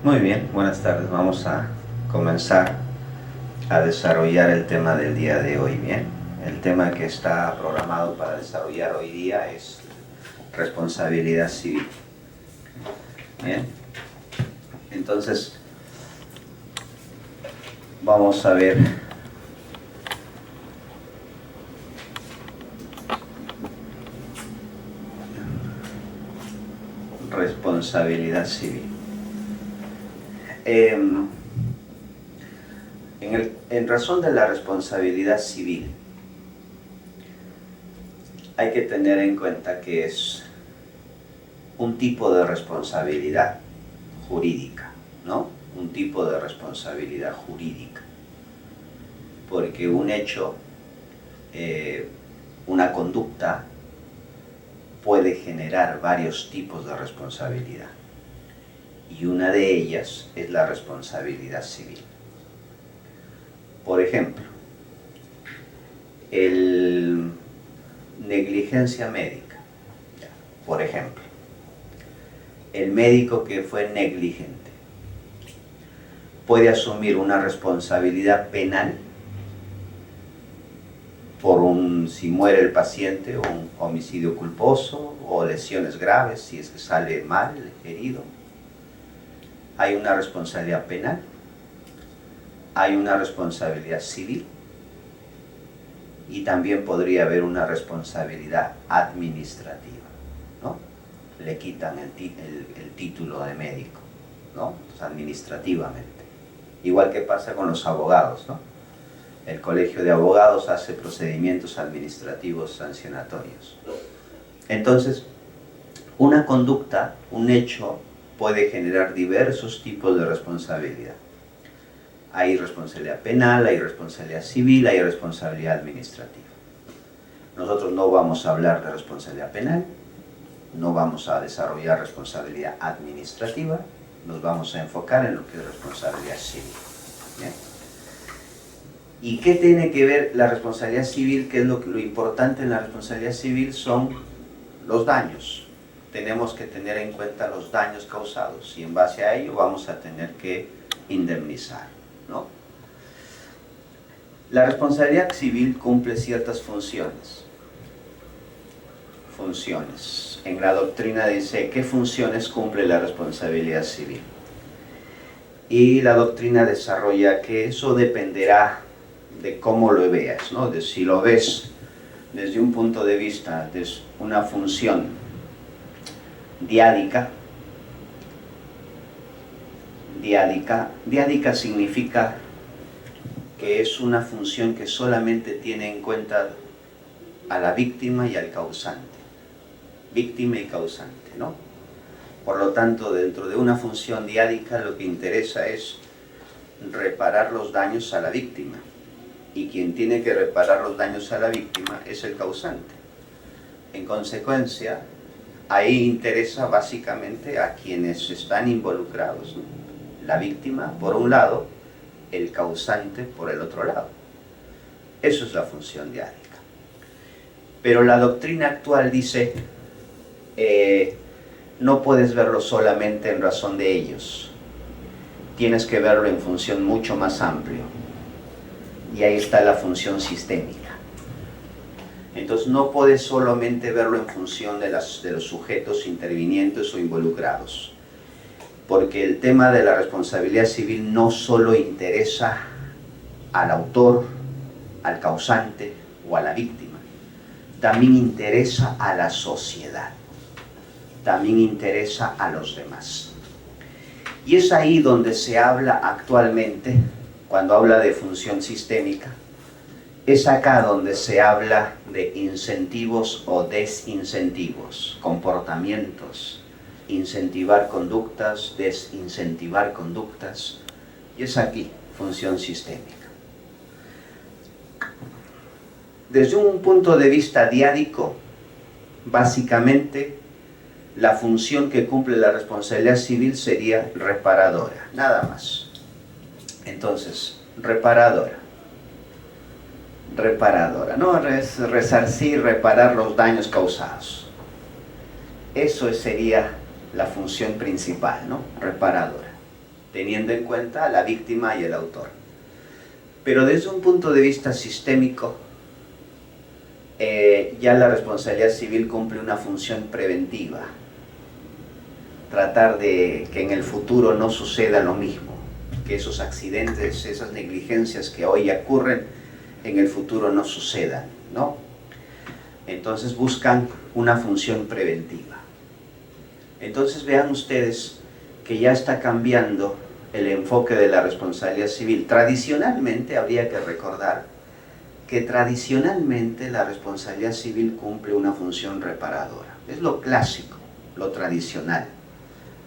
Muy bien, buenas tardes. Vamos a comenzar a desarrollar el tema del día de hoy. Bien, el tema que está programado para desarrollar hoy día es responsabilidad civil. Bien, entonces vamos a ver responsabilidad civil. En razón de la responsabilidad civil, hay que tener en cuenta que es un tipo de responsabilidad jurídica, ¿no? Un tipo de responsabilidad jurídica. Porque un hecho, una conducta, puede generar varios tipos de responsabilidad. Y una de ellas es la responsabilidad civil. Por ejemplo, negligencia médica. Por ejemplo, el médico que fue negligente puede asumir una responsabilidad penal por si muere el paciente, un homicidio culposo o lesiones graves, si es que sale mal, herido. Hay una responsabilidad penal, hay una responsabilidad civil y también podría haber una responsabilidad administrativa, ¿no? Le quitan el título de médico, ¿no? Entonces, administrativamente. Igual que pasa con los abogados, ¿no? El Colegio de Abogados hace procedimientos administrativos sancionatorios. Entonces, una conducta, un hecho, puede generar diversos tipos de responsabilidad. Hay responsabilidad penal, hay responsabilidad civil, hay responsabilidad administrativa. Nosotros no vamos a hablar de responsabilidad penal, no vamos a desarrollar responsabilidad administrativa, nos vamos a enfocar en lo que es responsabilidad civil. ¿Bien? ¿Y qué tiene que ver la responsabilidad civil? ¿Qué es lo importante en la responsabilidad civil? Son los daños. Tenemos que tener en cuenta los daños causados y en base a ello vamos a tener que indemnizar, ¿no? La responsabilidad civil cumple ciertas funciones. En la doctrina dice qué funciones cumple la responsabilidad civil. Y la doctrina desarrolla que eso dependerá de cómo lo veas, ¿no? De si lo ves desde un punto de vista de una función diádica. Diádica significa que es una función que solamente tiene en cuenta a la víctima y al causante. Víctima y causante, ¿no? Por lo tanto, dentro de una función diádica lo que interesa es reparar los daños a la víctima. Y quien tiene que reparar los daños a la víctima es el causante. En consecuencia, ahí interesa básicamente a quienes están involucrados, ¿no? La víctima por un lado, el causante por el otro lado. Eso es la función diádica. Pero la doctrina actual dice, no puedes verlo solamente en razón de ellos. Tienes que verlo en función mucho más amplio. Y ahí está la función sistémica. Entonces no puedes solamente verlo en función de los sujetos intervinientes o involucrados. Porque el tema de la responsabilidad civil no solo interesa al autor, al causante o a la víctima. También interesa a la sociedad. También interesa a los demás. Y es ahí donde se habla actualmente, cuando habla de función sistémica, es acá donde se habla de incentivos o desincentivos, comportamientos, incentivar conductas, desincentivar conductas, y es aquí, función sistémica. Desde un punto de vista diádico, básicamente, la función que cumple la responsabilidad civil sería reparadora, nada más. Entonces, reparadora, ¿no? Es resarcir, reparar los daños causados. Eso sería la función principal, ¿no? Reparadora. teniendo en cuenta a la víctima y el autor. Pero desde un punto de vista sistémico, ya la responsabilidad civil cumple una función preventiva. Tratar de que en el futuro no suceda lo mismo, que esos accidentes, esas negligencias que hoy ocurren, en el futuro no sucedan, ¿no? Entonces buscan una función preventiva. Entonces vean ustedes que ya está cambiando el enfoque de la responsabilidad civil. Tradicionalmente, habría que recordar que tradicionalmente la responsabilidad civil cumple una función reparadora. Es lo clásico, lo tradicional,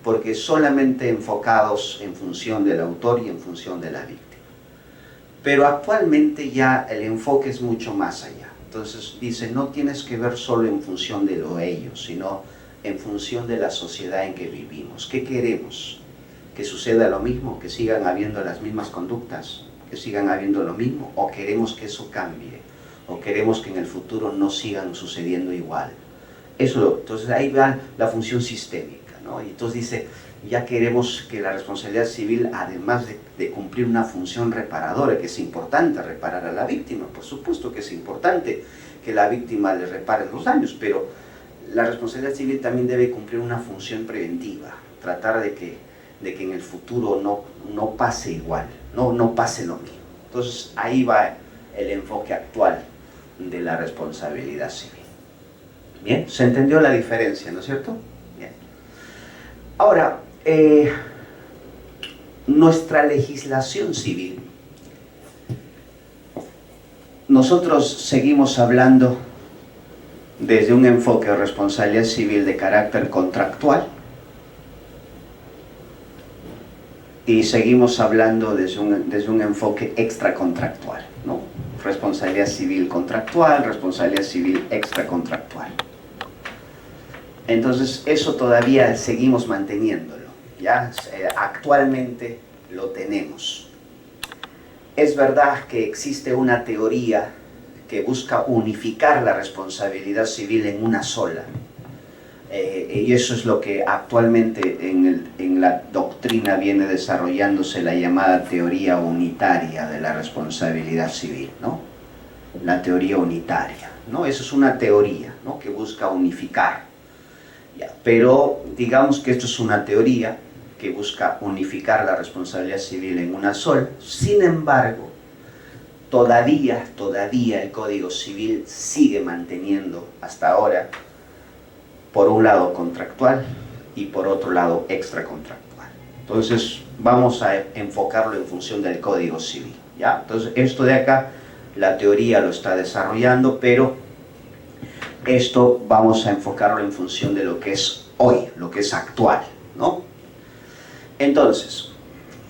porque solamente enfocados en función del autor y en función de la víctima. Pero actualmente ya el enfoque es mucho más allá. Entonces dice, no tienes que ver solo en función de lo ellos, sino en función de la sociedad en que vivimos. ¿Qué queremos? ¿Que suceda lo mismo? ¿Que sigan habiendo las mismas conductas? ¿Que sigan habiendo lo mismo? ¿O queremos que eso cambie? ¿O queremos que en el futuro no sigan sucediendo igual? Entonces ahí va la función sistémica, ¿no? Y entonces dice, ya queremos que la responsabilidad civil, además de cumplir una función reparadora, que es importante reparar a la víctima, por supuesto que es importante que la víctima le repare los daños, pero la responsabilidad civil también debe cumplir una función preventiva, tratar de que en el futuro no pase igual, no pase lo mismo. Entonces ahí va el enfoque actual de la responsabilidad civil. Bien, ¿se entendió la diferencia, no es cierto? Bien. Ahora, nuestra legislación civil, nosotros seguimos hablando desde un enfoque de responsabilidad civil de carácter contractual y seguimos hablando desde un enfoque extracontractual, ¿no? Responsabilidad civil contractual, responsabilidad civil extracontractual. Entonces eso todavía seguimos manteniéndolo, ¿ya? Actualmente lo tenemos. Es verdad que existe una teoría que busca unificar la responsabilidad civil en una sola. Y eso es lo que actualmente en la doctrina viene desarrollándose, la llamada teoría unitaria de la responsabilidad civil, ¿no? La teoría unitaria, ¿no? Eso es una teoría, ¿no?, que busca unificar. Ya, pero digamos que esto es una teoría que busca unificar la responsabilidad civil en una sola. Sin embargo, todavía el Código Civil sigue manteniendo hasta ahora, por un lado contractual y por otro lado extracontractual. Entonces vamos a enfocarlo en función del Código Civil, ¿ya? Entonces esto de acá, la teoría lo está desarrollando, pero esto vamos a enfocarlo en función de lo que es hoy, lo que es actual, ¿no? Entonces,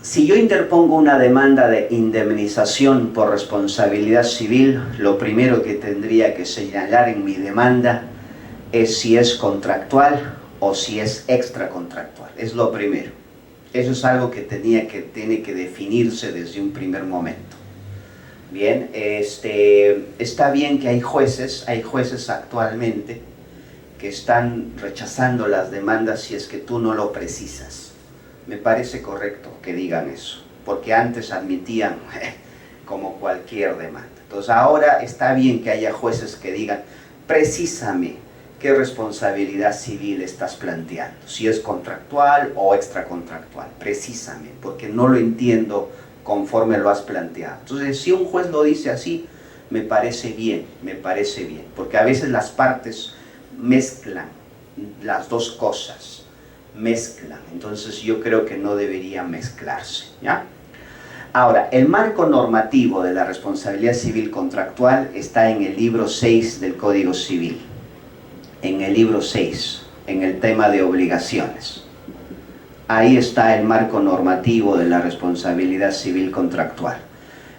si yo interpongo una demanda de indemnización por responsabilidad civil, lo primero que tendría que señalar en mi demanda es si es contractual o si es extracontractual. Es lo primero. Eso es algo que tiene que definirse desde un primer momento. Bien, está bien que hay jueces actualmente que están rechazando las demandas si es que tú no lo precisas. Me parece correcto que digan eso, porque antes admitían como cualquier demanda. Entonces ahora está bien que haya jueces que digan, precísame qué responsabilidad civil estás planteando, si es contractual o extracontractual, precísame, porque no lo entiendo conforme lo has planteado. Entonces, si un juez lo dice así, me parece bien, porque a veces las partes mezclan las dos cosas, entonces yo creo que no debería mezclarse, ¿ya? Ahora, el marco normativo de la responsabilidad civil contractual está en el libro 6 del Código Civil, en el libro 6, en el tema de obligaciones. Ahí está el marco normativo de la responsabilidad civil contractual.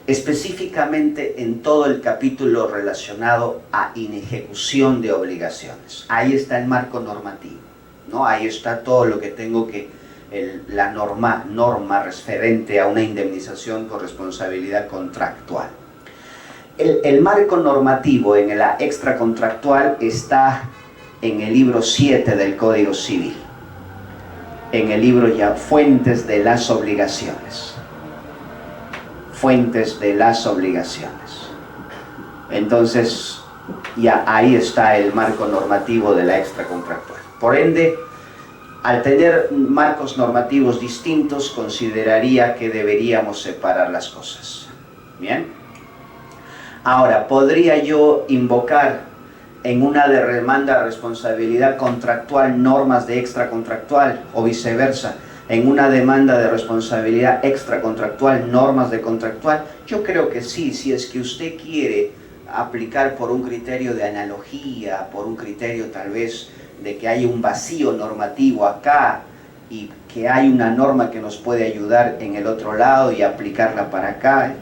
Específicamente en todo el capítulo relacionado a inejecución de obligaciones. Ahí está el marco normativo, ¿no? Ahí está todo lo que tengo que, la norma referente a una indemnización por responsabilidad contractual. El marco normativo en la extracontractual está en el libro 7 del Código Civil. en el libro ya Fuentes de las Obligaciones. Fuentes de las Obligaciones. Entonces, ya ahí está el marco normativo de la extracontractual. Por ende, al tener marcos normativos distintos, consideraría que deberíamos separar las cosas. ¿Bien? Ahora, ¿podría yo invocar en una demanda de responsabilidad contractual normas de extracontractual o viceversa? En una demanda de responsabilidad extracontractual normas de contractual. Yo creo que sí, si es que usted quiere aplicar por un criterio de analogía, por un criterio tal vez de que hay un vacío normativo acá y que hay una norma que nos puede ayudar en el otro lado y aplicarla para acá,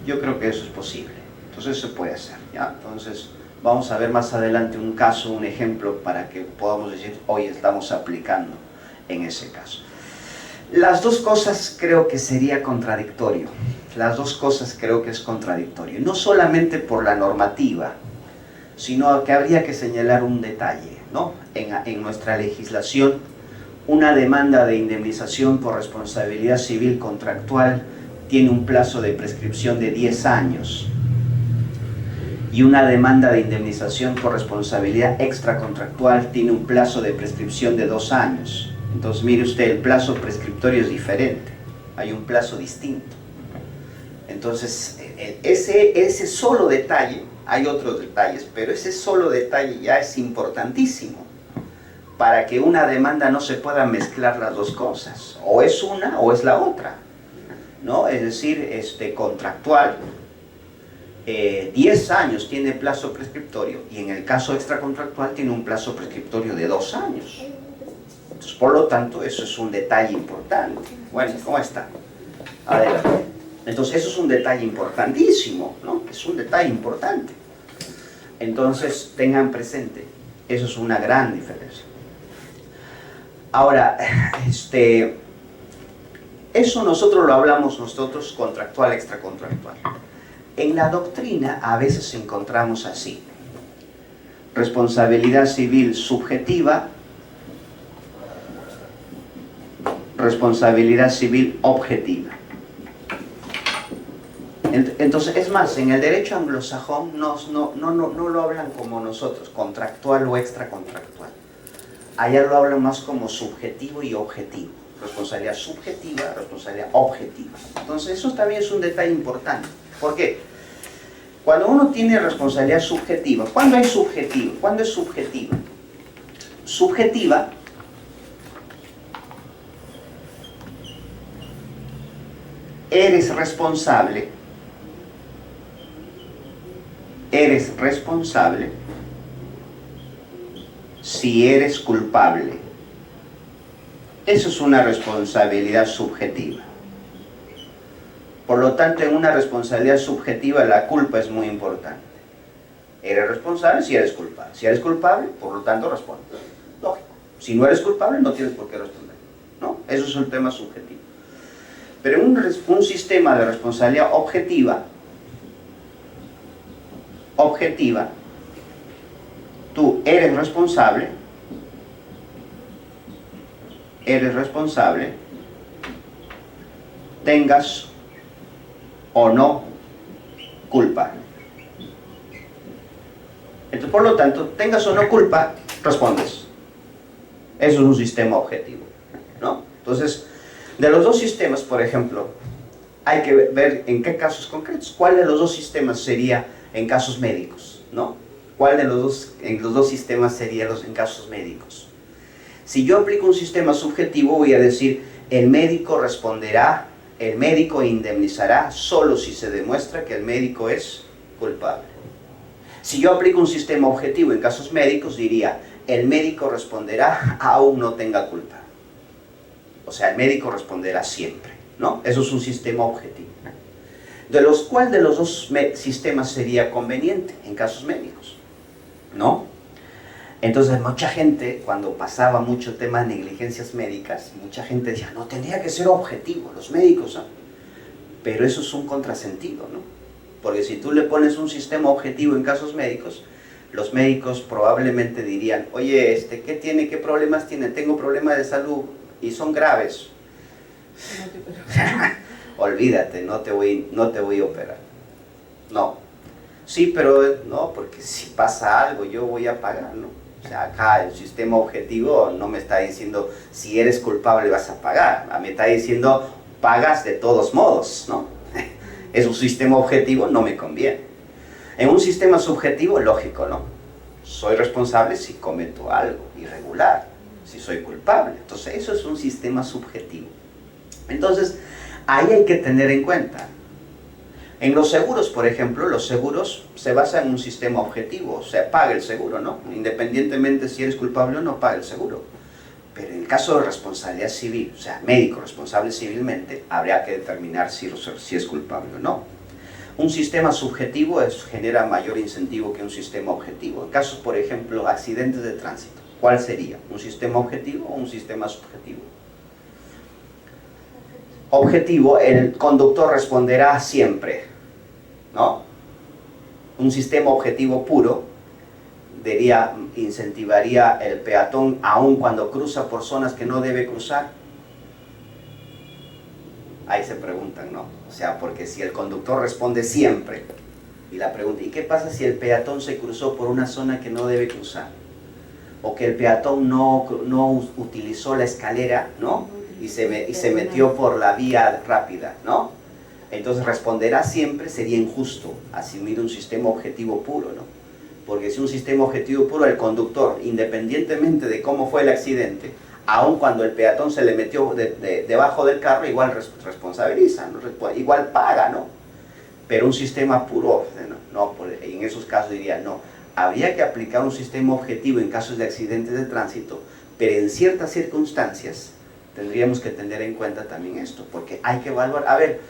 yo creo que eso es posible. Entonces se puede hacer, ¿ya? Entonces vamos a ver más adelante un caso, un ejemplo para que podamos decir hoy estamos aplicando en ese caso. Las dos cosas creo que sería contradictorio. Las dos cosas creo que es contradictorio. No solamente por la normativa, sino que habría que señalar un detalle, ¿no? En nuestra legislación, una demanda de indemnización por responsabilidad civil contractual tiene un plazo de prescripción de 10 años. Y una demanda de indemnización por responsabilidad extracontractual tiene un plazo de prescripción de 2 años. Entonces, mire usted, el plazo prescriptorio es diferente, hay un plazo distinto. Entonces, ese solo detalle, hay otros detalles, pero ese solo detalle ya es importantísimo para que una demanda no se pueda mezclar las dos cosas, o es una o es la otra, ¿no? Es decir, contractual, 10 años tiene plazo prescriptorio y en el caso extracontractual tiene un plazo prescriptorio de 2 años. Entonces, por lo tanto, eso es un detalle importante. Bueno, ¿cómo está? Adelante. Entonces, eso es un detalle importantísimo, ¿no? Es un detalle importante. Entonces, tengan presente, eso es una gran diferencia. Ahora, eso nosotros lo hablamos contractual, extracontractual. En la doctrina a veces encontramos así: responsabilidad civil subjetiva, responsabilidad civil objetiva. Entonces, es más, en el derecho anglosajón no lo hablan como nosotros, contractual o extracontractual. Allá lo hablan más como subjetivo y objetivo. Responsabilidad subjetiva, responsabilidad objetiva. Entonces, eso también es un detalle importante. ¿Por qué? Cuando uno tiene responsabilidad subjetiva, ¿cuándo hay subjetiva? ¿Cuándo es subjetiva? Subjetiva eres responsable si eres culpable. Eso es una responsabilidad subjetiva. Por lo tanto, en una responsabilidad subjetiva la culpa es muy importante. Eres responsable si eres culpable. Si eres culpable, por lo tanto, respondes. Lógico. Si no eres culpable, no tienes por qué responder, ¿no? Eso es un tema subjetivo. Pero en un sistema de responsabilidad objetiva, tú eres responsable, tengas o no culpa. Entonces, por lo tanto, tengas o no culpa, respondes. Eso es un sistema objetivo, ¿no? Entonces, de los dos sistemas, por ejemplo, hay que ver en qué casos concretos. ¿Cuál de los dos sistemas sería en casos médicos, ¿no? ¿Cuál de los dos sistemas sería en casos médicos? Si yo aplico un sistema subjetivo, voy a decir, el médico responderá, el médico indemnizará solo si se demuestra que el médico es culpable. Si yo aplico un sistema objetivo en casos médicos, diría, el médico responderá aún no tenga culpa. O sea, el médico responderá siempre, ¿no? Eso es un sistema objetivo. ¿Cuál de los dos sistemas sería conveniente en casos médicos? ¿No? Entonces, mucha gente, cuando pasaba mucho tema de negligencias médicas, mucha gente decía, no, tendría que ser objetivo, los médicos, ¿no? Pero eso es un contrasentido, ¿no? Porque si tú le pones un sistema objetivo en casos médicos, los médicos probablemente dirían, oye, ¿qué tiene? ¿Qué problemas tiene? Tengo problemas de salud, y son graves, olvídate, no te voy a operar. No. Sí, pero no, porque si pasa algo yo voy a pagar, ¿no? O sea, acá el sistema objetivo no me está diciendo si eres culpable vas a pagar, me está diciendo pagas de todos modos, ¿no? Es un sistema objetivo, no me conviene. En un sistema subjetivo, lógico, ¿no? Soy responsable si cometo algo irregular, si soy culpable. Entonces, eso es un sistema subjetivo. Entonces, ahí hay que tener en cuenta. En los seguros, por ejemplo, los seguros se basan en un sistema objetivo, o sea, paga el seguro, ¿no? Independientemente si eres culpable o no, paga el seguro. Pero en el caso de responsabilidad civil, o sea, médico responsable civilmente, habría que determinar si es culpable o no. Un sistema subjetivo genera mayor incentivo que un sistema objetivo. En casos, por ejemplo, accidentes de tránsito, ¿cuál sería? ¿Un sistema objetivo o un sistema subjetivo? Objetivo, el conductor responderá siempre, ¿no? Un sistema objetivo puro incentivaría el peatón aun cuando cruza por zonas que no debe cruzar. Ahí se preguntan, ¿no? O sea, porque si el conductor responde siempre, y la pregunta, ¿y qué pasa si el peatón se cruzó por una zona que no debe cruzar? O que el peatón no utilizó la escalera, ¿no? Y se metió por la vía rápida, ¿no? Entonces responderá siempre, sería injusto asumir un sistema objetivo puro, ¿no? Porque si un sistema objetivo puro, el conductor, independientemente de cómo fue el accidente, aun cuando el peatón se le metió debajo del carro, igual responsabiliza, ¿no? Igual paga, ¿no? Pero un sistema puro, no, en esos casos diría no. Habría que aplicar un sistema objetivo en casos de accidentes de tránsito, pero en ciertas circunstancias tendríamos que tener en cuenta también esto, porque hay que evaluar. A ver,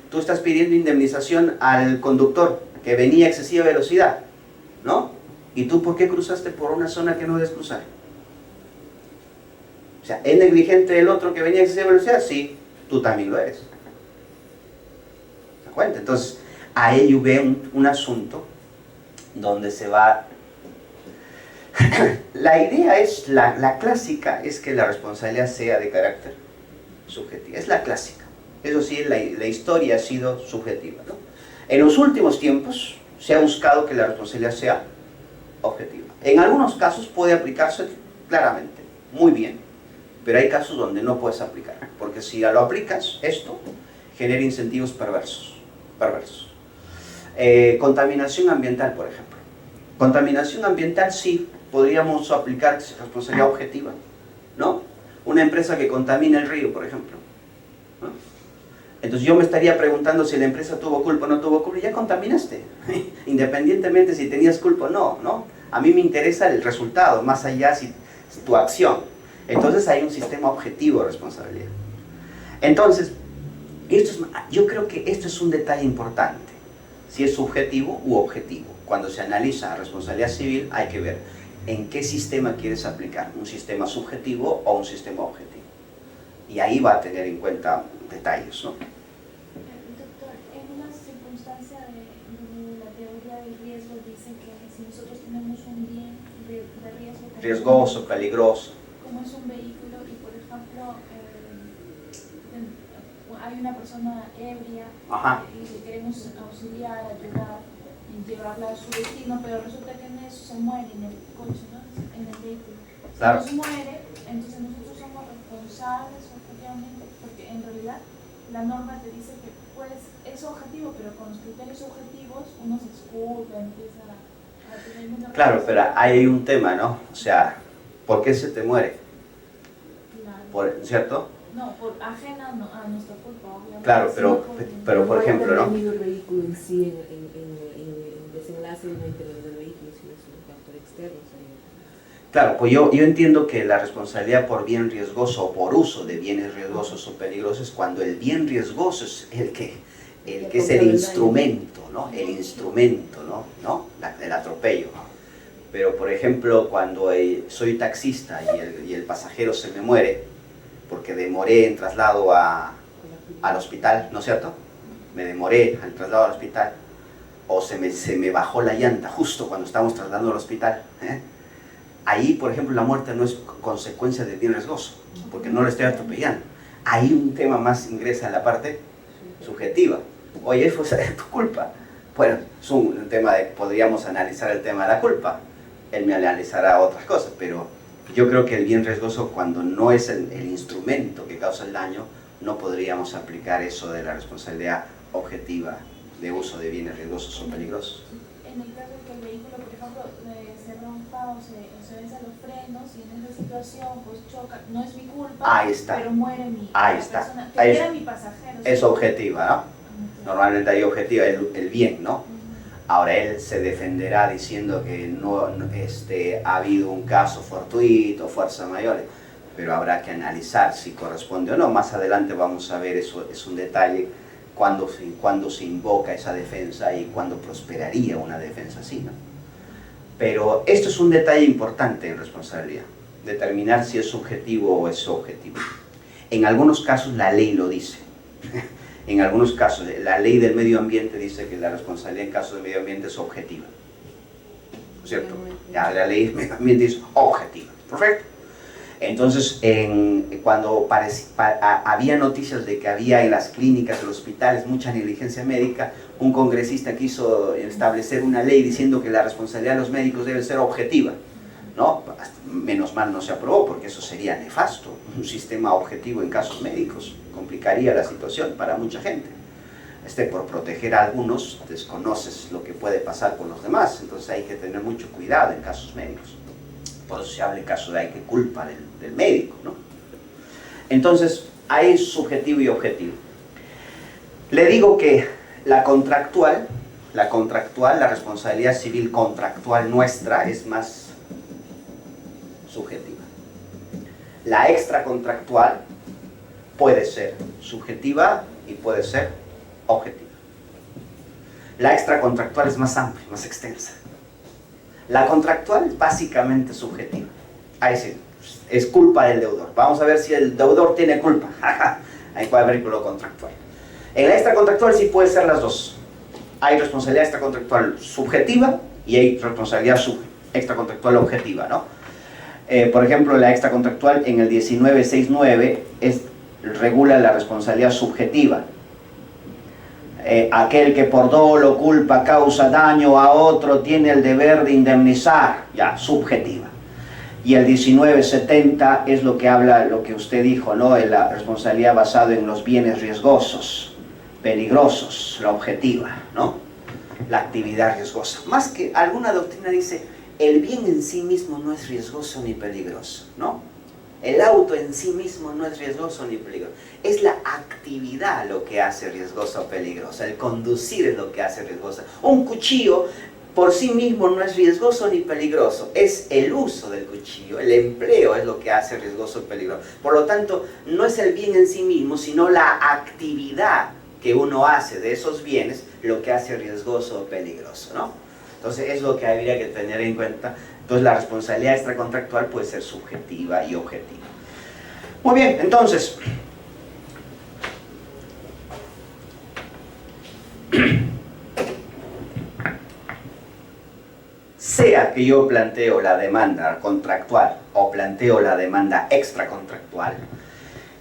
tú estás pidiendo indemnización al conductor que venía a excesiva velocidad, ¿no? ¿Y tú por qué cruzaste por una zona que no debes cruzar? O sea, ¿es negligente el otro que venía a excesiva velocidad? Sí, tú también lo eres. ¿Se da cuenta? Entonces, ahí ve un asunto donde se va... La idea es, la clásica es que la responsabilidad sea de carácter subjetivo, es la clásica. Eso sí, la historia ha sido subjetiva, ¿no? En los últimos tiempos se ha buscado que la responsabilidad sea objetiva. En algunos casos puede aplicarse claramente, muy bien, pero hay casos donde no puedes aplicar, porque si lo aplicas, esto genera incentivos perversos. Contaminación ambiental, por ejemplo. Contaminación ambiental sí, podríamos aplicar responsabilidad objetiva, ¿no? Una empresa que contamina el río, por ejemplo, ¿no? Entonces yo me estaría preguntando si la empresa tuvo culpa o no tuvo culpa, ya contaminaste, independientemente si tenías culpa o no, ¿no? A mí me interesa el resultado, más allá si tu acción. Entonces hay un sistema objetivo de responsabilidad. Entonces, yo creo que esto es un detalle importante, si es subjetivo u objetivo. Cuando se analiza responsabilidad civil hay que ver en qué sistema quieres aplicar, un sistema subjetivo o un sistema objetivo. Y ahí va a tener en cuenta detalles, ¿no? Doctor, en una circunstancia de la teoría del riesgo dice que si nosotros tenemos un bien de riesgo... Riesgoso, peligroso. Como es un vehículo y, por ejemplo, hay una persona ebria y le queremos auxiliar, ayudar y llevarla a su destino, pero resulta que en eso se muere en el coche, ¿no? En el vehículo. Claro. Si no se muere, entonces nosotros somos responsables objetivamente, porque en realidad la norma te dice que pues es objetivo, pero con los criterios objetivos uno se disculpa, empieza a tener una... Claro, pero ahí hay un tema, ¿no? O sea, ¿por qué se te muere? Claro. ¿Cierto? No, por ajena a nuestra culpa, obviamente. Claro, pero por ejemplo, ¿no? No ha intervenido el vehículo en sí, en el desenlace, no ha intervenido el vehículo, sino es un factor externo. O sea, Claro, pues yo entiendo que la responsabilidad por bien riesgoso o por uso de bienes riesgosos o peligrosos es cuando el bien riesgoso es el que es el instrumento, ¿no? El instrumento, ¿no? El atropello. Pero, por ejemplo, cuando soy taxista y el pasajero se me muere porque demoré en traslado al hospital, ¿no es cierto? Me demoré al traslado al hospital, o se me bajó la llanta justo cuando estábamos trasladando al hospital, ¿eh? Ahí, por ejemplo, la muerte no es consecuencia del bien riesgoso, porque no lo estoy atropellando. Ahí un tema más ingresa en la parte subjetiva. Oye, fue tu culpa. Bueno, es un tema de, podríamos analizar el tema de la culpa. Él me analizará otras cosas, pero yo creo que el bien riesgoso, cuando no es el instrumento que causa el daño, no podríamos aplicar eso de la responsabilidad objetiva de uso de bienes riesgosos o peligrosos. En el caso de que el vehículo, por ejemplo, se rompa o se venzan los frenos y en esa situación pues choca, no es mi culpa, Ahí está. Pero muere mi persona, que era mi pasajero. Es objetiva, ¿no? Normalmente hay objetiva el bien, ¿no? Ahora él se defenderá diciendo que no ha habido un caso fortuito, fuerza mayor, pero habrá que analizar si corresponde o no. Más adelante vamos a ver, eso es un detalle, cuando se invoca esa defensa y cuándo prosperaría una defensa así, ¿no? Pero esto es un detalle importante en responsabilidad, determinar si es subjetivo o es subjetivo. En algunos casos la ley lo dice. En algunos casos, la ley del medio ambiente dice que la responsabilidad en caso de medio ambiente es objetiva. ¿Cierto? Ya, la ley del medio ambiente es objetiva. Perfecto. Entonces, cuando había noticias de que había en las clínicas, en los hospitales, mucha negligencia médica, un congresista quiso establecer una ley diciendo que la responsabilidad de los médicos debe ser objetiva, ¿no? Menos mal no se aprobó, porque eso sería nefasto. Un sistema objetivo en casos médicos complicaría la situación para mucha gente. Por proteger a algunos, desconoces lo que puede pasar con los demás, entonces hay que tener mucho cuidado en casos médicos. Por eso se habla en caso de hay que culpa del médico, ¿no? Entonces, hay subjetivo y objetivo. Le digo que la contractual, la responsabilidad civil contractual nuestra es más subjetiva. La extracontractual puede ser subjetiva y puede ser objetiva. La extracontractual es más amplia, más extensa. La contractual es básicamente subjetiva. Ahí sí, es culpa del deudor. Vamos a ver si el deudor tiene culpa. Ahí puede haber lo contractual. En la extracontractual sí puede ser las dos. Hay responsabilidad extracontractual subjetiva y hay responsabilidad extracontractual objetiva, ¿no? Por ejemplo, la extracontractual en el 1969 regula la responsabilidad subjetiva. Aquel que por dolo, culpa, causa daño a otro tiene el deber de indemnizar, ya, subjetiva. Y el 1970 es lo que habla, lo que usted dijo, ¿no? La responsabilidad basada en los bienes riesgosos, peligrosos, la objetiva, ¿no? La actividad riesgosa. Más que alguna doctrina dice, el bien en sí mismo no es riesgoso ni peligroso, ¿no? El auto en sí mismo no es riesgoso ni peligroso. Es la actividad lo que hace riesgoso o peligroso. El conducir es lo que hace riesgoso. Un cuchillo por sí mismo no es riesgoso ni peligroso. Es el uso del cuchillo, el empleo es lo que hace riesgoso o peligroso. Por lo tanto, no es el bien en sí mismo, sino la actividad que uno hace de esos bienes lo que hace riesgoso o peligroso, ¿no? Entonces, es lo que habría que tener en cuenta. Entonces, la responsabilidad extracontractual puede ser subjetiva y objetiva. Muy bien, entonces, sea que yo planteo la demanda contractual o planteo la demanda extracontractual,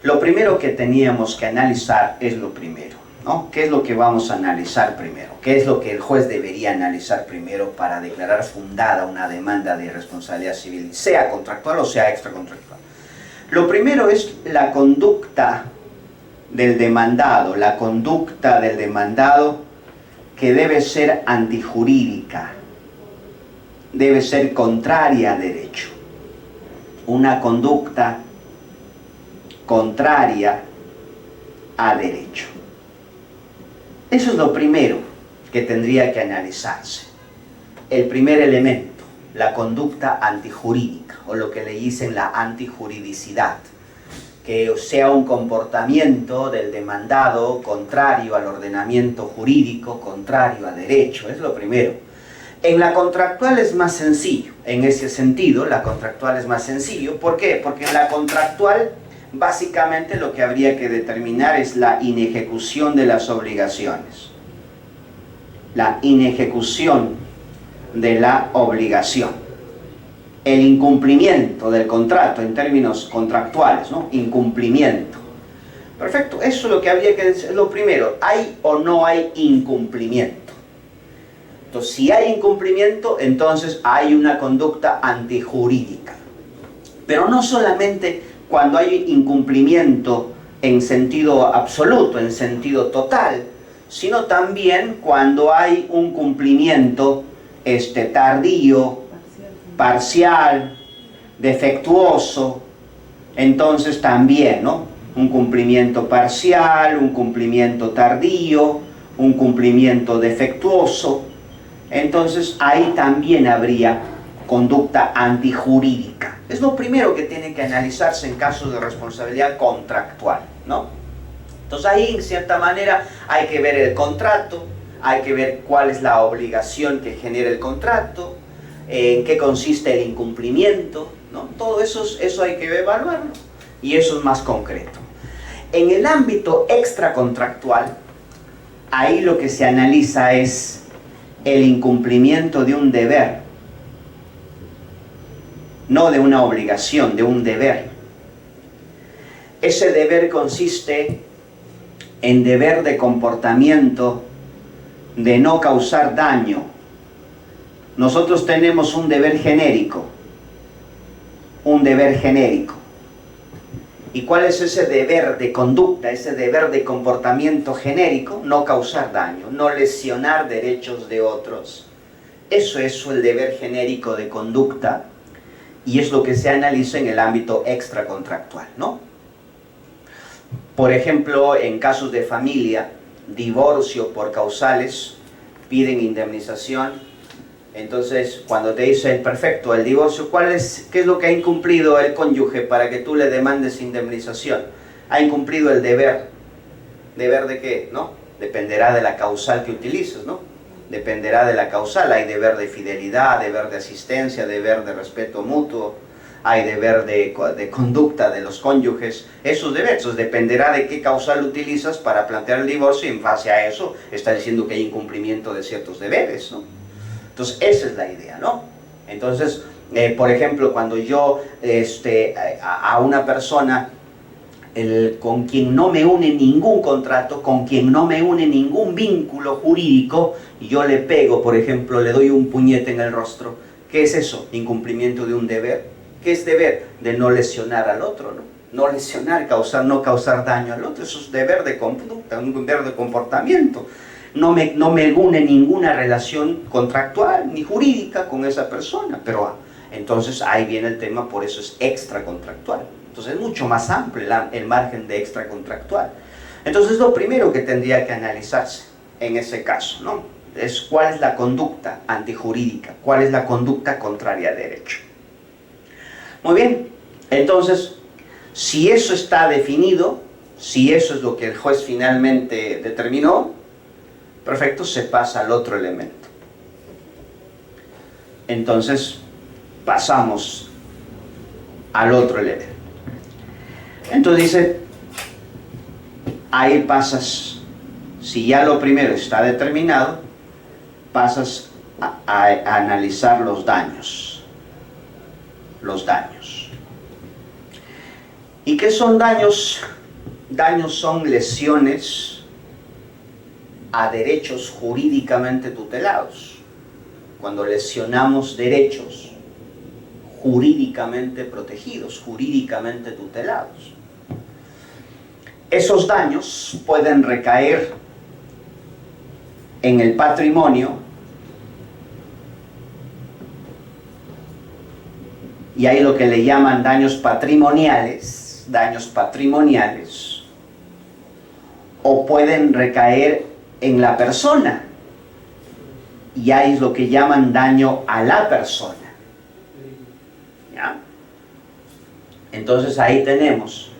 lo primero que teníamos que analizar es lo primero, ¿no? ¿Qué es lo que vamos a analizar primero? ¿Qué es lo que el juez debería analizar primero para declarar fundada una demanda de responsabilidad civil, sea contractual o sea extracontractual? Lo primero es la conducta del demandado, que debe ser antijurídica, debe ser contraria a derecho. Una conducta contraria a derecho. Eso es lo primero que tendría que analizarse. El primer elemento, la conducta antijurídica, o lo que le dicen la antijuridicidad, que sea un comportamiento del demandado contrario al ordenamiento jurídico, contrario a derecho, es lo primero. En la contractual es más sencillo, en ese sentido la contractual es más sencillo. ¿Por qué? Porque en la contractual básicamente lo que habría que determinar es la inejecución de las obligaciones. La inejecución de la obligación. el incumplimiento del contrato en términos contractuales, ¿no? Incumplimiento. Perfecto, eso es lo que habría que decir. Lo primero, ¿hay o no hay incumplimiento? Entonces, si hay incumplimiento, entonces hay una conducta antijurídica. Pero no solamente cuando hay incumplimiento en sentido absoluto, en sentido total, sino también cuando hay un cumplimiento tardío, parcial, defectuoso. Entonces también, ¿no? Un cumplimiento parcial, un cumplimiento tardío, un cumplimiento defectuoso. Entonces ahí también habría conducta antijurídica. Es lo primero que tiene que analizarse en casos de responsabilidad contractual, ¿no? Entonces ahí, en cierta manera, hay que ver el contrato, hay que ver cuál es la obligación que genera el contrato, en qué consiste el incumplimiento, ¿no? Todo eso hay que evaluarlo, y eso es más concreto. En el ámbito extracontractual, ahí lo que se analiza es el incumplimiento de un deber, no de una obligación, de un deber. Ese deber consiste en deber de comportamiento de no causar daño. Nosotros tenemos un deber genérico, ¿Y cuál es ese deber de conducta, ese deber de comportamiento genérico? No causar daño, no lesionar derechos de otros. Eso es el deber genérico de conducta, y es lo que se analiza en el ámbito extracontractual, ¿no? Por ejemplo, en casos de familia, divorcio por causales, piden indemnización. Entonces, cuando te dicen, perfecto, el divorcio, ¿qué es lo que ha incumplido el cónyuge para que tú le demandes indemnización? Ha incumplido el deber. ¿Deber de qué? ¿No? Dependerá de la causal que utilices, ¿no? Dependerá de la causal. Hay deber de fidelidad, deber de asistencia, deber de respeto mutuo, hay deber de conducta de los cónyuges. Esos deberes, dependerá de qué causal utilizas para plantear el divorcio, y en base a eso está diciendo que hay incumplimiento de ciertos deberes, ¿no? Entonces, esa es la idea, ¿no? Entonces, por ejemplo, cuando yo a una persona con quien no me une ningún contrato, con quien no me une ningún vínculo jurídico, y yo le pego, por ejemplo, le doy un puñete en el rostro, ¿qué es eso? Incumplimiento de un deber. ¿Qué es deber? De no lesionar al otro, ¿no? No lesionar, no causar daño al otro. Eso es deber de conducta, un deber de comportamiento. No me une ninguna relación contractual ni jurídica con esa persona, pero entonces ahí viene el tema, por eso es extracontractual. Entonces es mucho más amplio el margen de extracontractual. Entonces lo primero que tendría que analizarse en ese caso, ¿no? Es cuál es la conducta antijurídica, cuál es la conducta contraria a derecho. Muy bien, entonces, si eso está definido, si eso es lo que el juez finalmente determinó, perfecto, se pasa al otro elemento. Entonces, pasamos al otro elemento. Entonces dice, ahí pasas, si ya lo primero está determinado, pasas a analizar los daños. Los daños. ¿Y qué son daños? Daños son lesiones a derechos jurídicamente tutelados. Cuando lesionamos derechos jurídicamente protegidos, jurídicamente tutelados. Esos daños pueden recaer en el patrimonio, y hay lo que le llaman daños patrimoniales, o pueden recaer en la persona, y hay lo que llaman daño a la persona. ¿Ya? Entonces ahí tenemos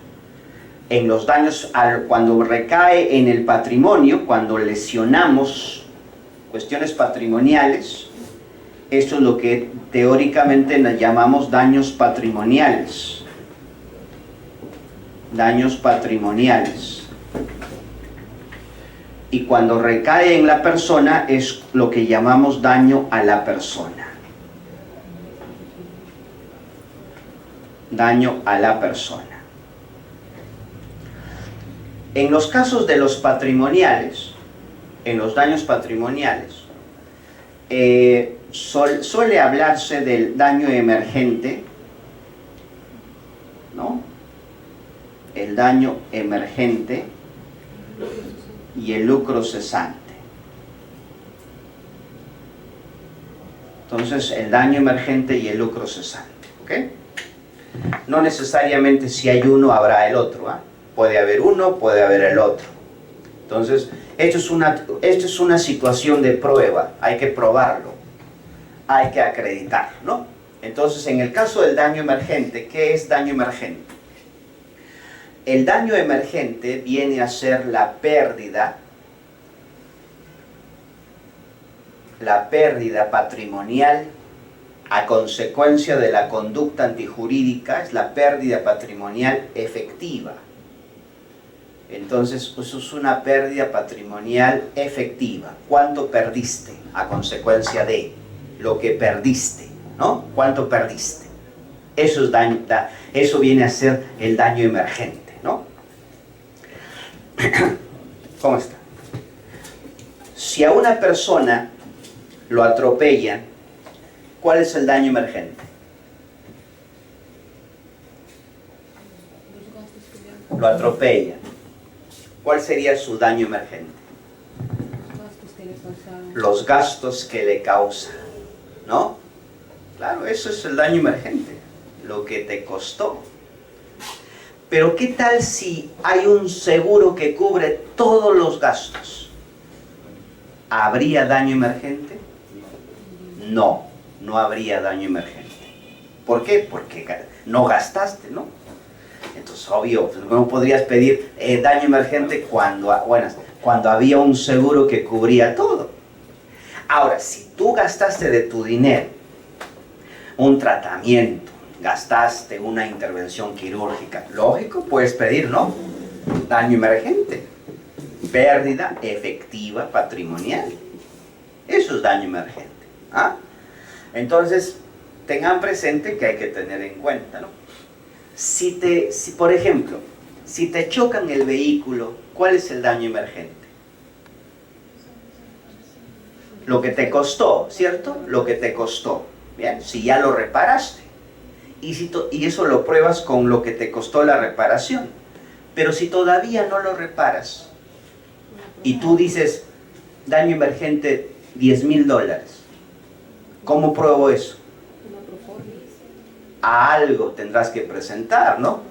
en los daños, cuando recae en el patrimonio, cuando lesionamos cuestiones patrimoniales, esto es lo que teóricamente nos llamamos daños patrimoniales. Daños patrimoniales. Y cuando recae en la persona es lo que llamamos daño a la persona. daño a la persona. En los casos de los patrimoniales, en los daños patrimoniales, suele hablarse del daño emergente, ¿no? El daño emergente y el lucro cesante. Entonces, el daño emergente y el lucro cesante, ¿ok? No necesariamente si hay uno habrá el otro, ¿eh? Puede haber uno, puede haber el otro. Entonces, esto es una situación de prueba, hay que probarlo, hay que acreditarlo, ¿no? Entonces, en el caso del daño emergente, ¿qué es daño emergente? El daño emergente viene a ser la pérdida patrimonial a consecuencia de la conducta antijurídica, es la pérdida patrimonial efectiva. Entonces, eso es una pérdida patrimonial efectiva. ¿Cuánto perdiste a consecuencia de lo que perdiste? ¿No? ¿Cuánto perdiste? Eso es daño, eso viene a ser el daño emergente, ¿no? ¿Cómo está? Si a una persona lo atropellan, ¿cuál es el daño emergente? Lo atropellan. ¿Cuál sería su daño emergente? Los gastos que le causan, ¿no? Claro, eso es el daño emergente, lo que te costó. Pero ¿qué tal si hay un seguro que cubre todos los gastos? ¿Habría daño emergente? No, no habría daño emergente. ¿Por qué? Porque no gastaste, ¿no? Entonces, obvio, no podrías pedir daño emergente cuando había un seguro que cubría todo. Ahora, si tú gastaste de tu dinero un tratamiento, gastaste una intervención quirúrgica, lógico, puedes pedir, ¿no? Daño emergente, pérdida efectiva patrimonial. Eso es daño emergente. ¿Ah? Entonces, tengan presente que hay que tener en cuenta, ¿no? Si por ejemplo, si te chocan el vehículo, ¿cuál es el daño emergente? Lo que te costó, ¿cierto? Lo que te costó. Bien, si ya lo reparaste. Y eso lo pruebas con lo que te costó la reparación. Pero si todavía no lo reparas, y tú dices, daño emergente $10,000, ¿cómo pruebo eso? A algo tendrás que presentar, ¿no?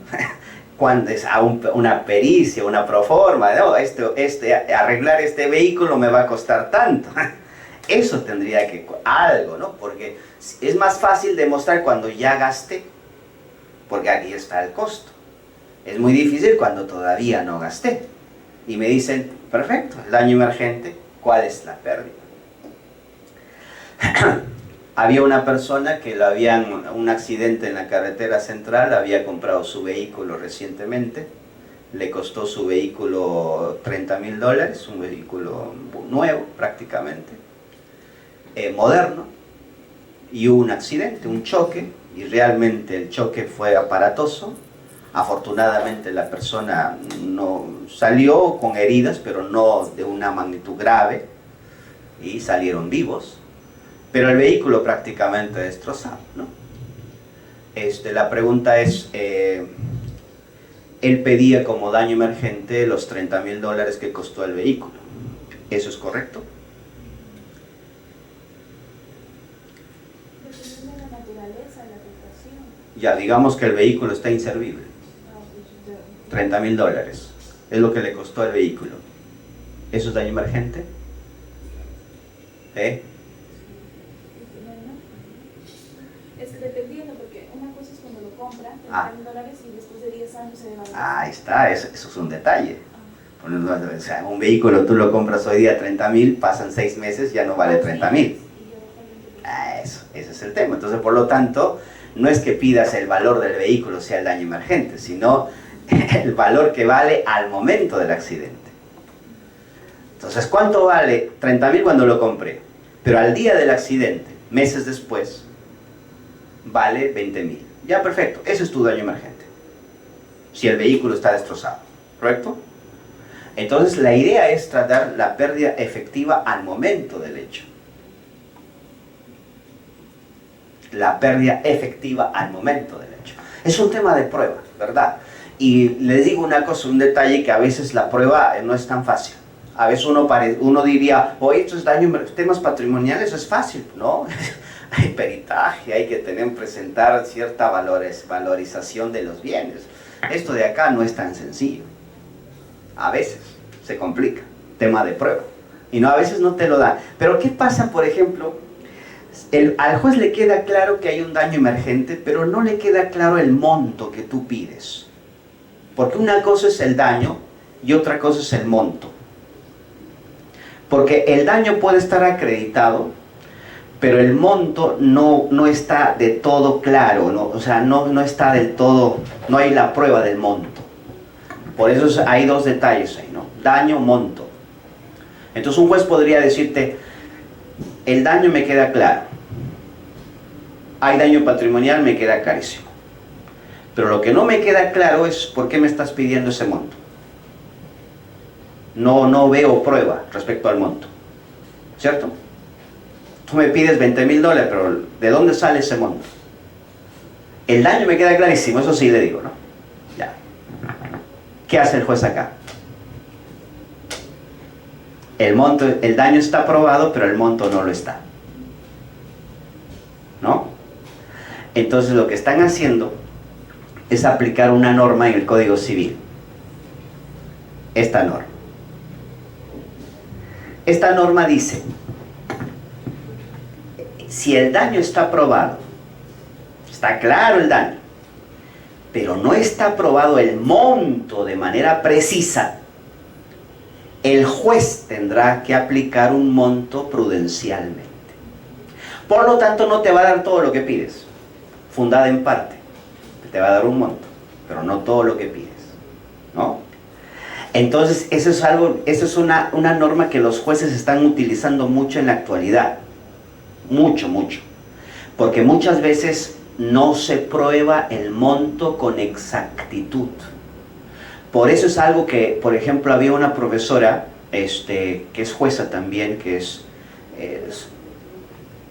Cuando es a una pericia, una proforma, ¿no? Arreglar este vehículo me va a costar tanto. Eso tendría que, algo, ¿no? Porque es más fácil demostrar cuando ya gasté, porque aquí está el costo. Es muy difícil cuando todavía no gasté. Y me dicen, perfecto, el daño emergente, ¿cuál es la pérdida? Había una persona que un accidente en la carretera central, había comprado su vehículo recientemente, le costó su vehículo $30,000, un vehículo nuevo prácticamente, moderno, y hubo un accidente, un choque, y realmente el choque fue aparatoso. Afortunadamente la persona no salió con heridas, pero no de una magnitud grave, y salieron vivos. Pero el vehículo prácticamente destrozado, ¿no? La pregunta es, él pedía como daño emergente los $30,000 que costó el vehículo. ¿Eso es correcto? Dependiendo de la naturaleza, la afectación. Ya, digamos que el vehículo está inservible. $30,000 es lo que le costó el vehículo. ¿Eso es daño emergente? Es que dependiendo, porque una cosa es cuando lo compran, $30,000 y después de 10 años se devalúa. Ahí está, eso es un detalle. O sea, un vehículo tú lo compras hoy día 30,000, pasan 6 meses, ya no vale 30,000. Ese es el tema. Entonces, por lo tanto, no es que pidas el valor del vehículo sea el daño emergente, sino el valor que vale al momento del accidente. Entonces, ¿cuánto vale 30,000 cuando lo compré? Pero al día del accidente, meses después, vale 20,000. Ya, perfecto, ese es tu daño emergente. Si el vehículo está destrozado, ¿correcto? Entonces la idea es tratar la pérdida efectiva al momento del hecho. La pérdida efectiva al momento del hecho. Es un tema de prueba, ¿verdad? Y les digo una cosa, un detalle, que a veces la prueba no es tan fácil. A veces uno diría, oye, esto es daño, temas patrimoniales es fácil, ¿no? Hay peritaje, hay que presentar cierta valorización de los bienes. Esto de acá no es tan sencillo. A veces se complica, tema de prueba. Y no, a veces no te lo dan. Pero ¿qué pasa, por ejemplo? Al juez le queda claro que hay un daño emergente, pero no le queda claro el monto que tú pides. Porque una cosa es el daño y otra cosa es el monto. Porque el daño puede estar acreditado, pero el monto no está de todo claro, ¿no? O sea, no está del todo, no hay la prueba del monto. Por eso hay dos detalles ahí, ¿no? Daño, monto. Entonces un juez podría decirte, el daño me queda claro, hay daño patrimonial, me queda clarísimo. Pero lo que no me queda claro es por qué me estás pidiendo ese monto. No veo prueba respecto al monto, ¿cierto? Tú me pides $20,000, pero ¿de dónde sale ese monto? El daño me queda clarísimo, eso sí le digo, ¿no? Ya. ¿Qué hace el juez acá? El daño está probado, pero el monto no lo está, ¿no? Entonces lo que están haciendo es aplicar una norma en el Código Civil. Esta norma. Esta norma dice, si el daño está probado, está claro el daño, pero no está probado el monto de manera precisa, el juez tendrá que aplicar un monto prudencialmente. Por lo tanto, no te va a dar todo lo que pides, fundada en parte. Te va a dar un monto, pero no todo lo que pides, ¿no? Entonces, eso es una norma que los jueces están utilizando mucho en la actualidad. Mucho. Porque muchas veces no se prueba el monto con exactitud. Por eso es algo que, por ejemplo, había una profesora, que es jueza también, que es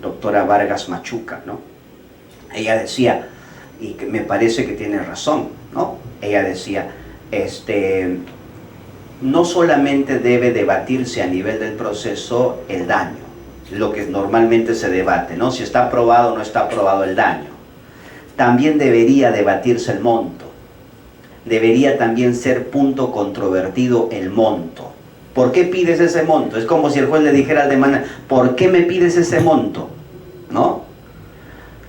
doctora Vargas Machuca, ¿no? Ella decía, y que me parece que tiene razón, ¿no? Ella decía, no solamente debe debatirse a nivel del proceso el daño, lo que normalmente se debate, ¿no? Si está aprobado o no está aprobado el daño. También debería debatirse el monto. Debería también ser punto controvertido el monto. ¿Por qué pides ese monto? Es como si el juez le dijera al demandante, ¿por qué me pides ese monto? ¿No?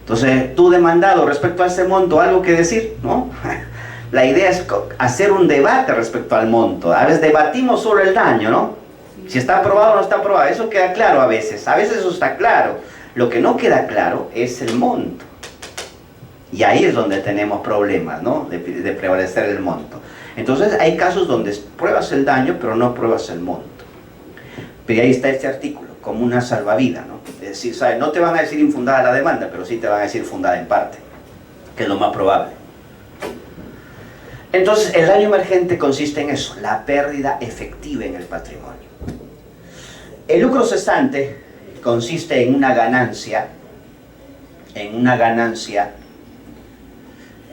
Entonces, tú demandado respecto a ese monto, algo que decir, ¿no? La idea es hacer un debate respecto al monto. A veces debatimos solo el daño, ¿no? Si está aprobado o no está aprobado. Eso queda claro a veces eso está claro. Lo que no queda claro es el monto. Y ahí es donde tenemos problemas, ¿no? De prevalecer el monto. Entonces hay casos donde pruebas el daño, pero no pruebas el monto. Pero ahí está este artículo, como una salvavidas, ¿no? Es decir, ¿sabes? No te van a decir infundada la demanda, pero sí te van a decir fundada en parte, que es lo más probable. Entonces, el daño emergente consiste en eso, la pérdida efectiva en el patrimonio. El lucro cesante consiste en una ganancia,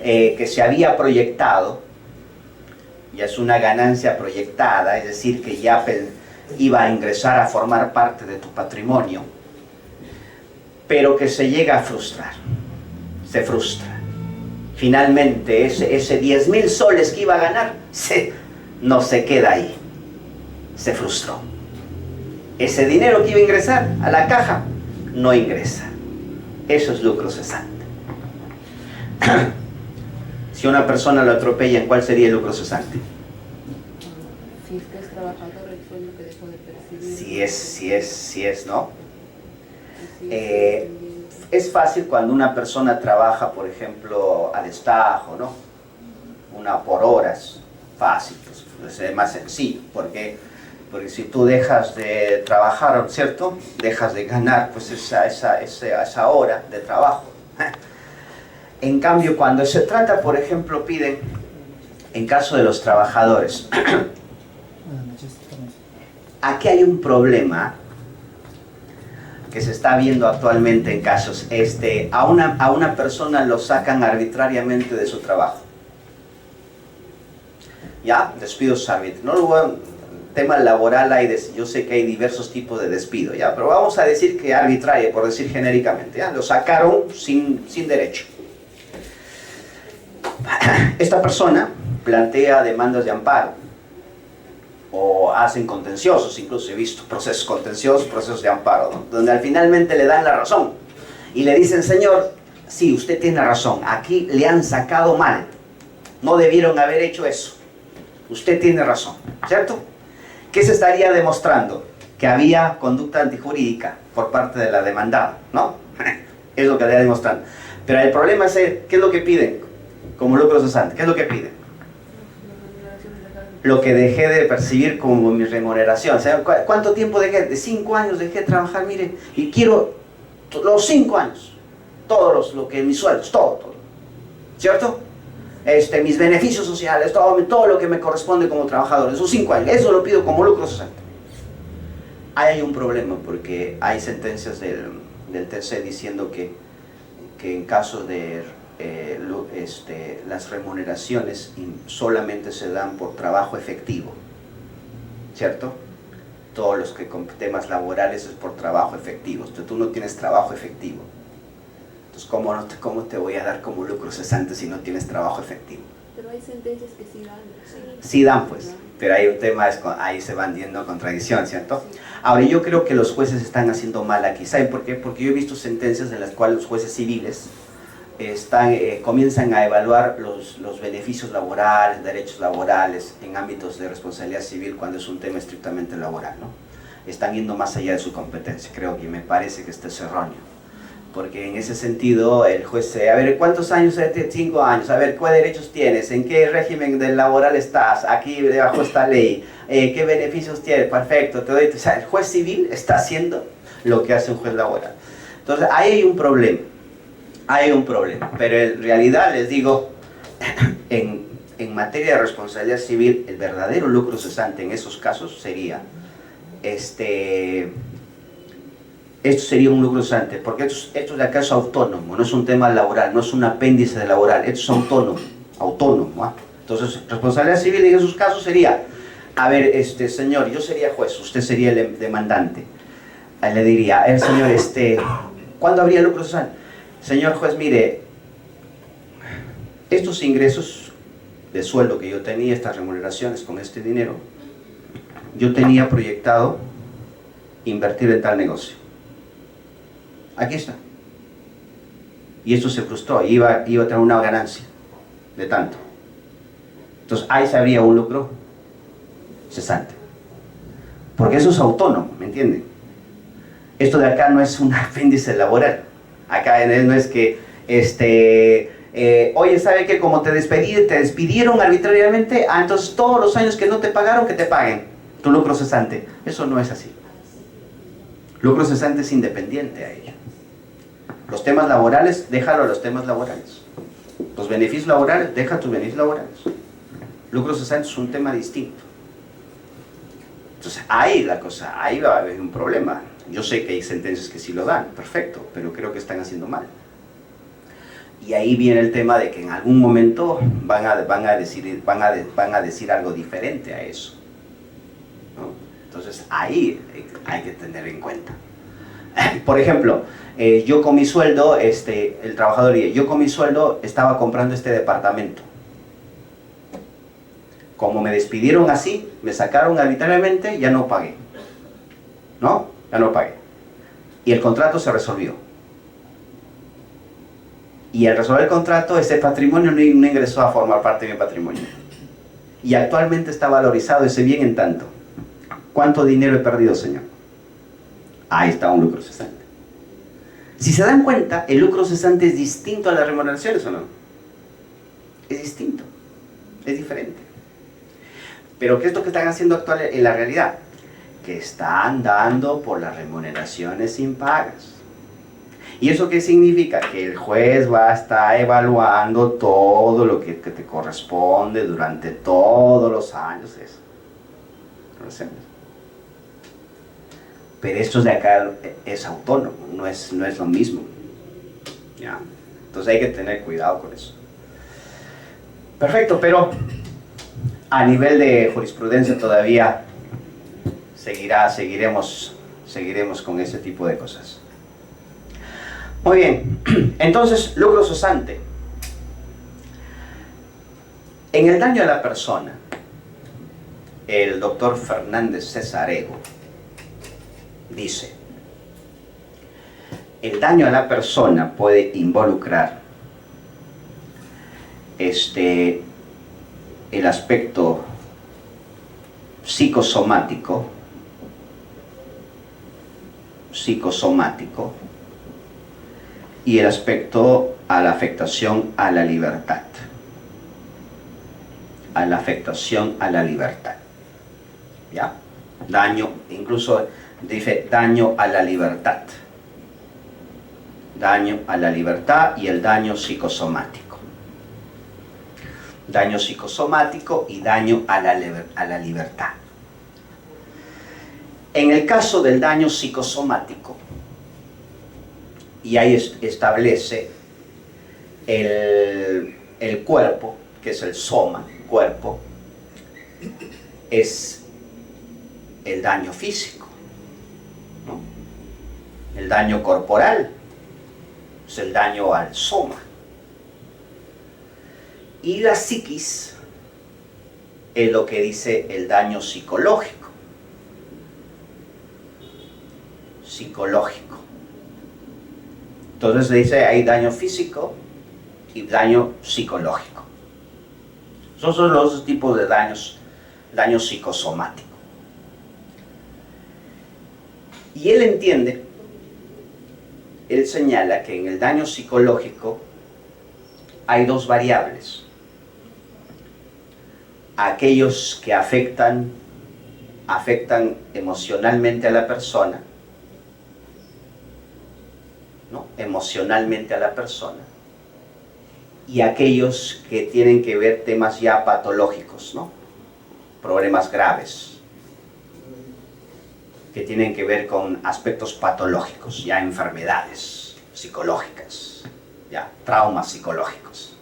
que se había proyectado, ya es una ganancia proyectada, es decir, que ya iba a ingresar a formar parte de tu patrimonio, pero que se llega a frustrar, se frustra. Finalmente ese 10,000 soles que iba a ganar, no se queda ahí, se frustró. Ese dinero que iba a ingresar a la caja, no ingresa. Eso es lucro cesante. Si una persona lo atropellan, ¿cuál sería el lucro cesante? Si es trabajador, el sueldo que dejó de percibir. Si es, ¿no? Es fácil cuando una persona trabaja, por ejemplo, a destajo, ¿no? Por horas, fácil, pues es más sencillo, porque si tú dejas de trabajar, ¿cierto? Dejas de ganar, pues esa hora de trabajo. En cambio, cuando se trata, por ejemplo, piden, en caso de los trabajadores, aquí hay un problema que se está viendo actualmente en casos. A una persona lo sacan arbitrariamente de su trabajo. ¿Ya? Despidos arbitrarios. No lo voy a... Tema laboral, yo sé que hay diversos tipos de despido, ¿ya? Pero vamos a decir que arbitrario, por decir genéricamente, ¿ya? Lo sacaron sin derecho. Esta persona plantea demandas de amparo o hacen contenciosos, incluso he visto procesos contenciosos, procesos de amparo, ¿no? Donde finalmente le dan la razón y le dicen, señor, sí, usted tiene razón, aquí le han sacado mal, no debieron haber hecho eso, usted tiene razón, ¿cierto? ¿Qué se estaría demostrando? Que había conducta antijurídica por parte de la demandada, ¿no? Es lo que estaría demostrando. Pero el problema es, ¿qué es lo que piden como lucro cesante? ¿Qué es lo que piden? Lo que dejé de percibir como mi remuneración. O sea, ¿cuánto tiempo dejé? De 5 años dejé de trabajar, mire, y quiero los 5 años, todos mis sueldos, todo, ¿cierto? Mis beneficios sociales, todo lo que me corresponde como trabajador, esos 5 años, eso lo pido como lucro cesante. Ahí hay un problema porque hay sentencias del TC diciendo que en caso de las remuneraciones solamente se dan por trabajo efectivo, ¿cierto? Todos los que con temas laborales es por trabajo efectivo. Entonces tú no tienes trabajo efectivo. Entonces, ¿cómo te voy a dar como lucro cesante si no tienes trabajo efectivo? Pero hay sentencias que sí dan. Sí dan, pues. Pero hay un tema, ahí se van yendo a contradicción, ¿cierto? Ahora, yo creo que los jueces están haciendo mal aquí. ¿Saben por qué? Porque yo he visto sentencias en las cuales los jueces civiles comienzan a evaluar los beneficios laborales, derechos laborales en ámbitos de responsabilidad civil cuando es un tema estrictamente laboral, ¿no? Están yendo más allá de su competencia, creo que me parece que esto es erróneo. Porque en ese sentido el juez, a ver, ¿cuántos años? 5 años, a ver, ¿qué derechos tienes? ¿En qué régimen laboral estás? Aquí debajo esta ley, ¿qué beneficios tienes? Perfecto, te doy. O sea, el juez civil está haciendo lo que hace un juez laboral. Entonces, ahí hay un problema, pero en realidad les digo, en materia de responsabilidad civil, el verdadero lucro cesante en esos casos sería, esto sería un lucro cesante, porque esto de acá es autónomo, no es un tema laboral, no es un apéndice de laboral, esto es autónomo, ¿ah? Entonces, responsabilidad civil en esos casos sería, a ver, señor, yo sería juez, usted sería el demandante. Ahí le diría, señor, ¿cuándo habría lucro cesante? Señor juez, mire, estos ingresos de sueldo que yo tenía, estas remuneraciones con este dinero, yo tenía proyectado invertir en tal negocio. Aquí está. Y esto se frustró, iba a tener una ganancia de tanto. Entonces ahí se habría un lucro cesante. Porque eso es autónomo, ¿me entienden? Esto de acá no es un apéndice laboral. Acá no es que, oye, ¿sabe qué? Como te despidieron arbitrariamente, entonces todos los años que no te pagaron, que te paguen tu lucro cesante. Eso no es así. Lucro cesante es independiente a ello. Los temas laborales, déjalo a los temas laborales. Los beneficios laborales, deja tus beneficios laborales. Lucro cesante es un tema distinto. Entonces, ahí va a haber un problema. Yo sé que hay sentencias que sí lo dan, perfecto, pero creo que están haciendo mal. Y ahí viene el tema de que en algún momento van a decir algo diferente a eso, ¿no? Entonces, ahí hay que tener en cuenta. Por ejemplo, yo con mi sueldo, el trabajador dice, yo con mi sueldo estaba comprando este departamento. Como me despidieron así, me sacaron arbitrariamente, ya no pagué. ¿No? Ya no pagué. Y el contrato se resolvió. Y al resolver el contrato, ese patrimonio no ingresó a formar parte de mi patrimonio. Y actualmente está valorizado ese bien en tanto. ¿Cuánto dinero he perdido, señor? Ahí está un lucro cesante. Si se dan cuenta, el lucro cesante es distinto a las remuneraciones, ¿o no? Es distinto, es diferente. Pero ¿qué es lo que están haciendo actual en la realidad? Que están dando por las remuneraciones impagas. ¿Y eso qué significa? Que el juez va a estar evaluando todo lo que te corresponde durante todos los años. Eso. Pero esto de acá es autónomo, no es lo mismo. ¿Ya? Entonces hay que tener cuidado con eso. Perfecto, pero a nivel de jurisprudencia todavía seguiremos con ese tipo de cosas. Muy bien, entonces, lucro cesante. En el daño a la persona, el doctor Fernández Cesarego dice: el daño a la persona puede involucrar el aspecto psicosomático, y el aspecto a la afectación a la libertad. A la afectación a la libertad. ¿Ya? Daño, incluso dice daño a la libertad. Daño a la libertad y el daño psicosomático. Daño psicosomático y daño a la libertad. En el caso del daño psicosomático, y ahí establece el cuerpo, que es el soma, cuerpo, es el daño físico, ¿no? El daño corporal es el daño al soma. Y la psiquis es lo que dice el daño psicológico. Entonces dice hay daño físico y daño psicológico. Esos son los dos tipos de daño psicosomático. Y él señala que en el daño psicológico hay dos variables. Aquellos que afectan emocionalmente a la persona, ¿no? Emocionalmente a la persona, y aquellos que tienen que ver temas ya patológicos, ¿no? Problemas graves, que tienen que ver con aspectos patológicos, ya enfermedades psicológicas, ya traumas psicológicos.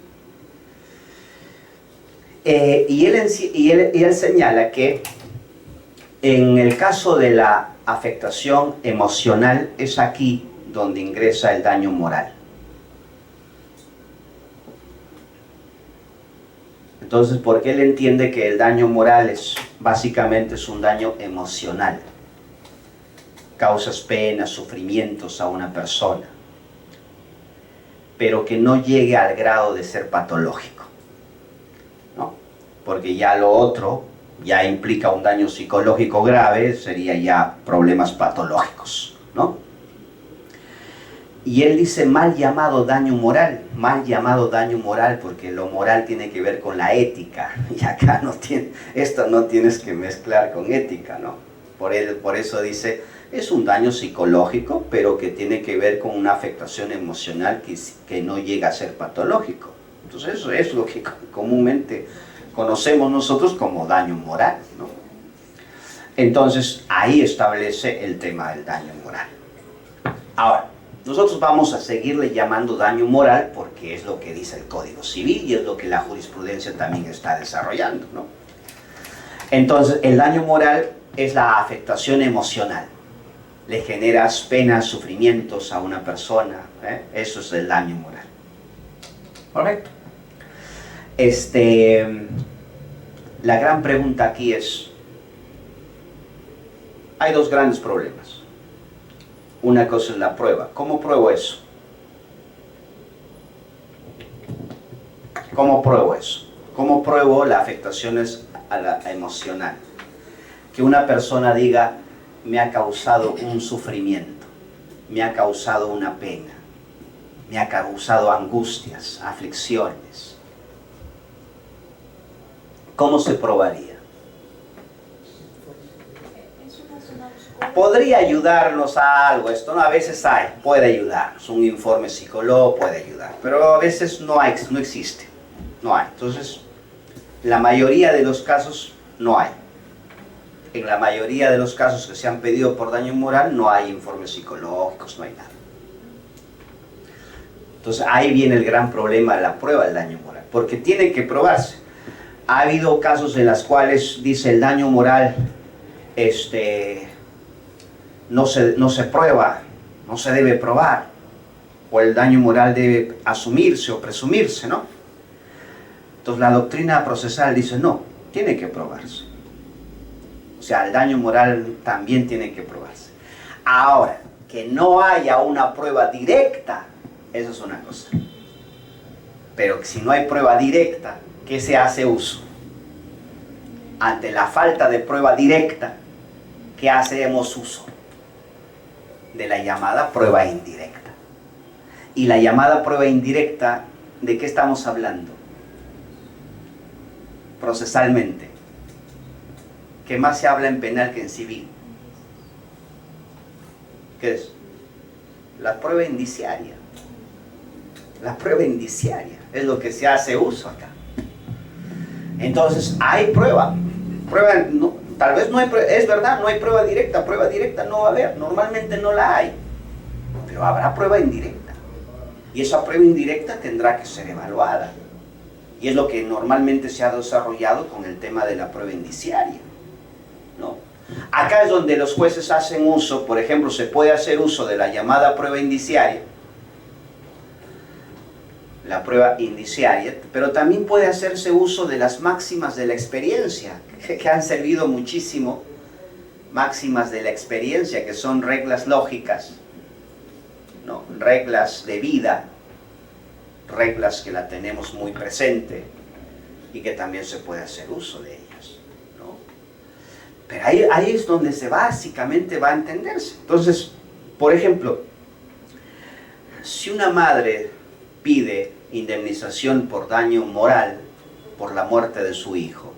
Y él señala que en el caso de la afectación emocional es aquí donde ingresa el daño moral. Entonces, porque él entiende que el daño moral básicamente es un daño emocional. Causas penas, sufrimientos a una persona, pero que no llegue al grado de ser patológico, ¿no? Porque ya lo otro ya implica un daño psicológico grave, sería ya problemas patológicos, ¿no? Y él dice mal llamado daño moral porque lo moral tiene que ver con la ética, y acá esto no tienes que mezclar con ética, ¿no? Por eso dice, es un daño psicológico, pero que tiene que ver con una afectación emocional que no llega a ser patológico. Entonces eso es lo que comúnmente conocemos nosotros como daño moral, ¿no? Entonces ahí establece el tema del daño moral. Ahora, nosotros vamos a seguirle llamando daño moral porque es lo que dice el Código Civil y es lo que la jurisprudencia también está desarrollando, ¿no? Entonces, el daño moral es la afectación emocional. Le generas penas, sufrimientos a una persona, ¿eh? Eso es el daño moral. Correcto. La gran pregunta aquí es, hay dos grandes problemas. Una cosa es la prueba. ¿Cómo pruebo eso? ¿Cómo pruebo eso? ¿Cómo pruebo las afectaciones a la emocional? Que una persona diga, me ha causado un sufrimiento, me ha causado una pena, me ha causado angustias, aflicciones. ¿Cómo se probaría? Es es una zona oscura. Podría ayudarnos a algo esto, ¿no? A veces puede ayudarnos, un informe psicológico puede ayudar, pero a veces no existe, no hay. Entonces, la mayoría de los casos no hay. En la mayoría de los casos que se han pedido por daño moral no hay informes psicológicos, no hay nada. Entonces ahí viene el gran problema de la prueba del daño moral, porque tiene que probarse. Ha habido casos en los cuales dice el daño moral no se prueba, no se debe probar, o el daño moral debe asumirse o presumirse, ¿no? Entonces la doctrina procesal dice no, tiene que probarse. O sea, el daño moral también tiene que probarse. Ahora, que no haya una prueba directa, eso es una cosa. Pero si no hay prueba directa, ¿qué se hace uso? Ante la falta de prueba directa, ¿qué hacemos uso? De la llamada prueba indirecta. Y la llamada prueba indirecta, ¿de qué estamos hablando? Procesalmente. ¿Qué más se habla en penal que en civil? ¿Qué es? La prueba indiciaria. La prueba indiciaria es lo que se hace uso acá. Entonces, hay prueba. No, tal vez no hay prueba, es verdad, no hay prueba directa no va a haber, normalmente no la hay. Pero habrá prueba indirecta. Y esa prueba indirecta tendrá que ser evaluada. Y es lo que normalmente se ha desarrollado con el tema de la prueba indiciaria, ¿no? Acá es donde los jueces hacen uso, por ejemplo, se puede hacer uso de la llamada prueba indiciaria, la prueba indiciaria, pero también puede hacerse uso de las máximas de la experiencia, que han servido muchísimo, máximas de la experiencia, que son reglas lógicas, ¿no? Reglas de vida, reglas que la tenemos muy presente y que también se puede hacer uso de ellas, ¿no? Pero ahí es donde básicamente va a entenderse. Entonces, por ejemplo, si una madre pide indemnización por daño moral por la muerte de su hijo,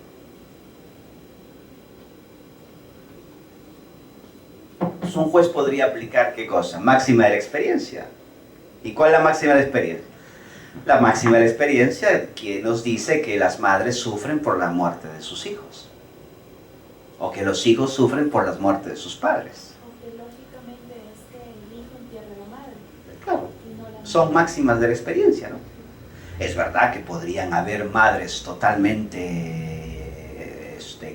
pues un juez podría aplicar ¿qué cosa? Máxima de la experiencia. ¿Y cuál es la máxima de la experiencia? La máxima de la experiencia que nos dice que las madres sufren por la muerte de sus hijos, o que los hijos sufren por las muertes de sus padres. Porque lógicamente es que el hijo entierra a la madre. Claro, Y no la madre. son máximas de la experiencia, ¿no? Es verdad que podrían haber madres totalmente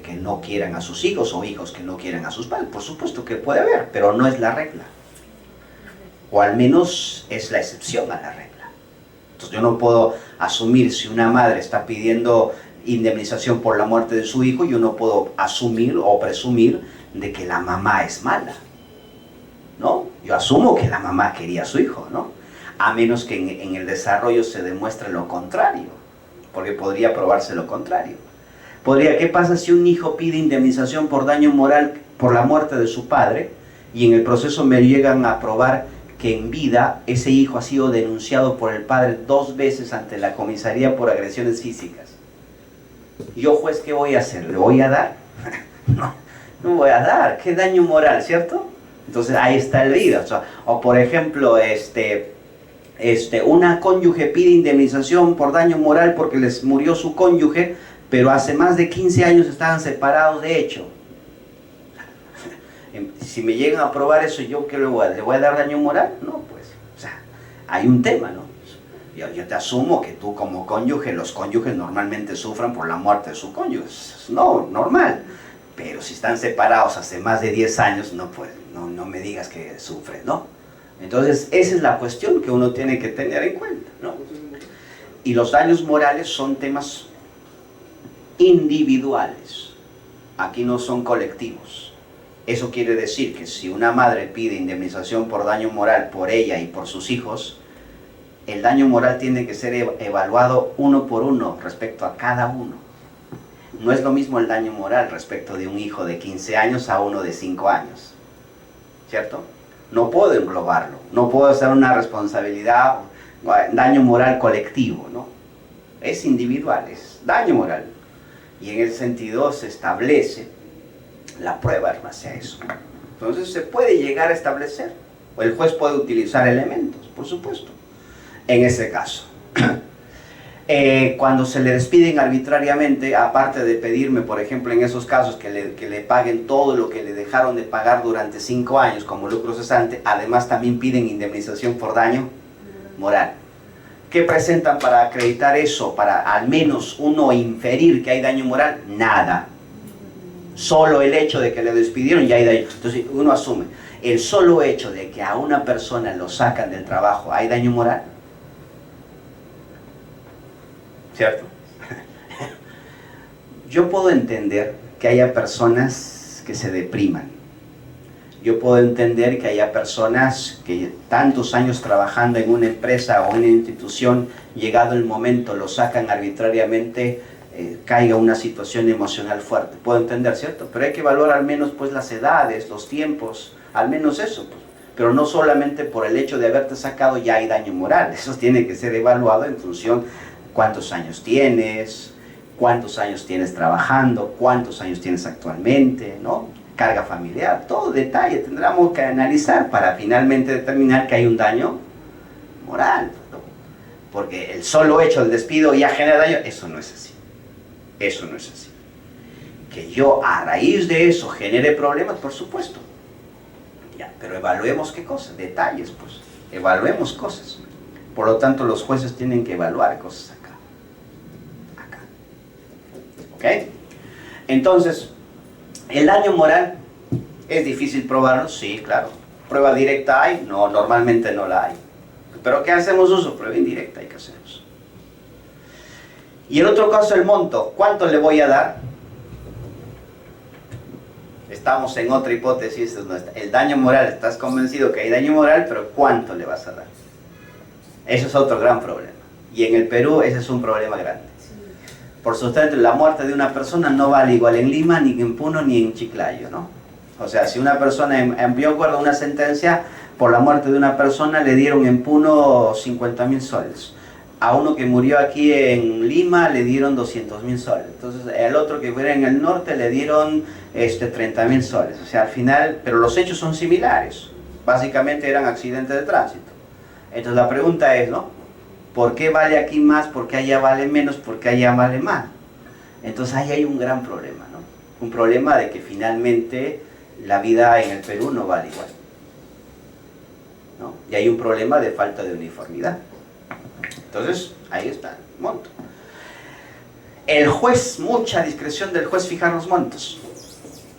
que no quieran a sus hijos, o hijos que no quieran a sus padres, por supuesto que puede haber, pero no es la regla, o al menos es la excepción a la regla. Entonces yo no puedo asumir, si una madre está pidiendo indemnización por la muerte de su hijo, yo no puedo asumir o presumir de que la mamá es mala, ¿no? Yo asumo que la mamá quería a su hijo, ¿no? A menos que en el desarrollo se demuestre lo contrario, porque podría probarse lo contrario. ¿Qué pasa si un hijo pide indemnización por daño moral por la muerte de su padre y en el proceso me llegan a probar que en vida ese hijo ha sido denunciado por el padre 2 veces ante la comisaría por agresiones físicas? Yo, juez, ¿qué voy a hacer? ¿Le voy a dar? No voy a dar. ¿Qué daño moral, cierto? Entonces ahí está el lío. O por ejemplo, una cónyuge pide indemnización por daño moral porque les murió su cónyuge, pero hace más de 15 años estaban separados de hecho. Si me llegan a probar eso, ¿yo qué le voy a dar daño moral? No, pues, o sea, hay un tema, ¿no? Yo te asumo que tú como cónyuge, los cónyuges normalmente sufran por la muerte de su cónyuge. No, normal. Pero si están separados hace más de 10 años, no, pues, no me digas que sufren, ¿no? Entonces, esa es la cuestión que uno tiene que tener en cuenta, ¿no? Y los daños morales son temas individuales. Aquí no son colectivos. Eso quiere decir que si una madre pide indemnización por daño moral por ella y por sus hijos, el daño moral tiene que ser evaluado uno por uno respecto a cada uno. No es lo mismo el daño moral respecto de un hijo de 15 años a uno de 5 años, ¿cierto? No puedo englobarlo, no puedo hacer una responsabilidad, daño moral colectivo, ¿no? Es individual, es daño moral. Y en ese sentido se establece la prueba en base a eso. Entonces se puede llegar a establecer, o el juez puede utilizar elementos, por supuesto, en ese caso. Cuando se le despiden arbitrariamente, aparte de pedirme, por ejemplo, en esos casos que le paguen todo lo que le dejaron de pagar durante 5 años como lucro cesante, además también piden indemnización por daño moral. ¿Qué presentan para acreditar eso? Para al menos uno inferir que hay daño moral, nada. Solo el hecho de que le despidieron ya hay daño. Entonces uno asume, el solo hecho de que a una persona lo sacan del trabajo, ¿hay daño moral? ¿Cierto? Yo puedo entender que haya personas que se depriman. Yo puedo entender que haya personas que tantos años trabajando en una empresa o en una institución, llegado el momento, lo sacan arbitrariamente, caiga una situación emocional fuerte. Puedo entender, ¿cierto? Pero hay que evaluar al menos pues las edades, los tiempos, al menos eso. Pues. Pero no solamente por el hecho de haberte sacado ya hay daño moral. Eso tiene que ser evaluado en función cuántos años tienes trabajando, cuántos años tienes actualmente, ¿no? Carga familiar, todo detalle tendremos que analizar para finalmente determinar que hay un daño moral, ¿no? Porque el solo hecho del despido ya genera daño, eso no es así. Eso no es así. Que yo a raíz de eso genere problemas, por supuesto. Ya, pero evaluemos qué cosas, detalles, pues. Evaluemos cosas. Por lo tanto, los jueces tienen que evaluar cosas acá. ¿Ok? Entonces, ¿el daño moral es difícil probarlo? Sí, claro. ¿Prueba directa hay? No, normalmente no la hay. ¿Pero qué hacemos uso? Prueba indirecta hay que hacer uso. Y el otro caso, el monto. ¿Cuánto le voy a dar? Estamos en otra hipótesis. El daño moral, estás convencido que hay daño moral, pero ¿cuánto le vas a dar? Eso es otro gran problema. Y en el Perú ese es un problema grande. Por supuesto, la muerte de una persona no vale igual en Lima, ni en Puno, ni en Chiclayo, ¿no? O sea, si una persona, yo acuerdo una sentencia, por la muerte de una persona le dieron en Puno 50.000 soles. A uno que murió aquí en Lima le dieron 200.000 soles. Entonces, al otro que fuera en el norte le dieron 30.000 soles. O sea, al final, pero los hechos son similares. Básicamente eran accidentes de tránsito. Entonces la pregunta es, ¿no? ¿Por qué vale aquí más? ¿Por qué allá vale menos? ¿Por qué allá vale más? Entonces ahí hay un gran problema, ¿no? Un problema de que finalmente la vida en el Perú no vale igual, ¿no? Y hay un problema de falta de uniformidad. Entonces, ahí está el monto. El juez, mucha discreción del juez fijar los montos.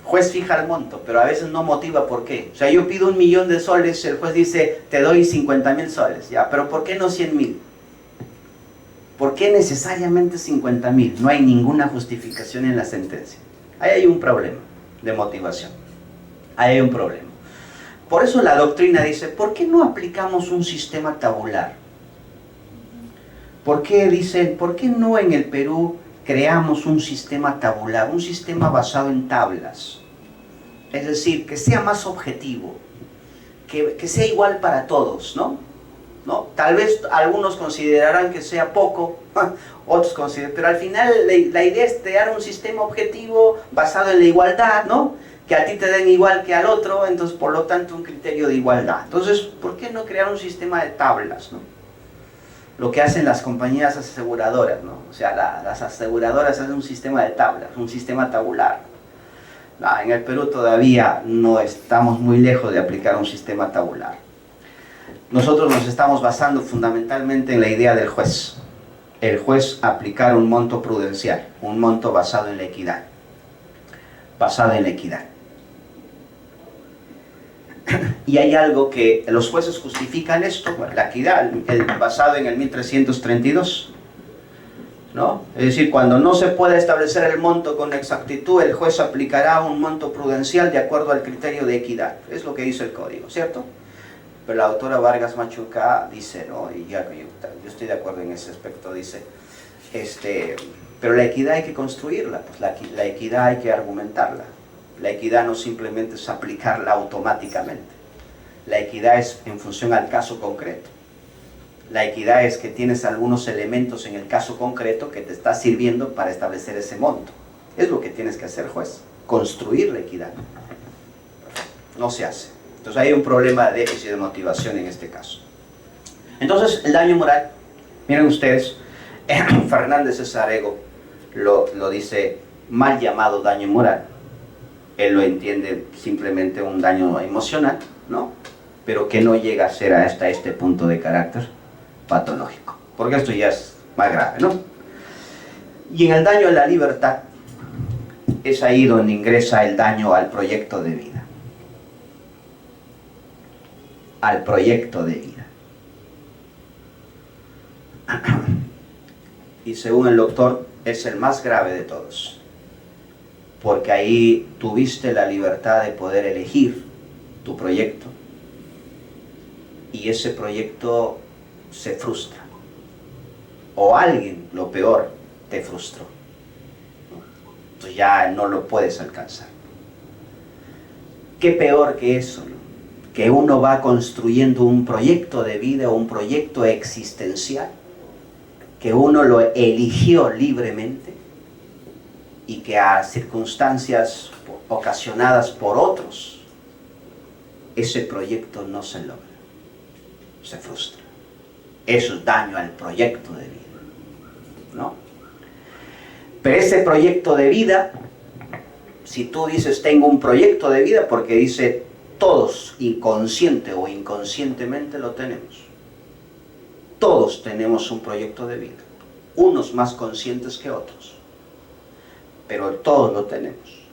Juez fija el monto, pero a veces no motiva por qué. O sea, yo pido 1.000.000 de soles, el juez dice, te doy 50.000 soles, ya, pero ¿por qué no 100.000? ¿Por qué necesariamente 50.000? No hay ninguna justificación en la sentencia. Ahí hay un problema de motivación. Ahí hay un problema. Por eso la doctrina dice, ¿por qué no aplicamos un sistema tabular? ¿Por qué dicen, por qué no en el Perú creamos un sistema tabular, un sistema basado en tablas? Es decir, que sea más objetivo, que sea igual para todos, ¿no? Tal vez algunos considerarán que sea poco, otros consideran, pero al final la idea es crear un sistema objetivo basado en la igualdad, ¿no? Que a ti te den igual que al otro, entonces por lo tanto un criterio de igualdad. Entonces, ¿por qué no crear un sistema de tablas, ¿no? Lo que hacen las compañías aseguradoras, ¿no? O sea, las aseguradoras hacen un sistema de tablas, un sistema tabular. En el Perú todavía no estamos muy lejos de aplicar un sistema tabular. Nosotros nos estamos basando fundamentalmente en la idea del juez. El juez aplicar un monto prudencial, un monto basado en la equidad. Basado en la equidad. Y hay algo que los jueces justifican esto, bueno, la equidad, basado en el 1332, ¿no? Es decir, cuando no se pueda establecer el monto con exactitud, el juez aplicará un monto prudencial de acuerdo al criterio de equidad. Es lo que dice el código, ¿cierto? Pero la autora Vargas Machuca dice, ¿no? Y yo estoy de acuerdo en ese aspecto, dice, pero la equidad hay que construirla, pues la equidad hay que argumentarla. La equidad no simplemente es aplicarla automáticamente. La equidad es en función al caso concreto. La equidad es que tienes algunos elementos en el caso concreto que te está sirviendo para establecer ese monto. Es lo que tienes que hacer, juez. construir la equidad. No se hace. Entonces hay un problema de déficit de motivación en este caso. Entonces el daño moral, miren ustedes, Fernández Cesarego lo dice mal llamado daño moral. Él lo entiende simplemente un daño emocional, ¿no? Pero que no llega a ser hasta este punto de carácter patológico, porque esto ya es más grave, ¿no? Y en el daño a la libertad es ahí donde ingresa el daño al proyecto de vida. Al proyecto de vida. Y según el doctor, es el más grave de todos, porque ahí tuviste la libertad de poder elegir tu proyecto, y ese proyecto se frustra, o alguien, lo peor, te frustró. Entonces ya no lo puedes alcanzar. ¿Qué peor que eso, no? Que uno va construyendo un proyecto de vida, un proyecto existencial, que uno lo eligió libremente y que a circunstancias ocasionadas por otros, ese proyecto no se logra, se frustra. Eso es daño al proyecto de vida, ¿no? Pero ese proyecto de vida, si tú dices tengo un proyecto de vida, porque dice todos, inconsciente o inconscientemente lo tenemos. Todos tenemos un proyecto de vida, unos más conscientes que otros, pero todos lo tenemos.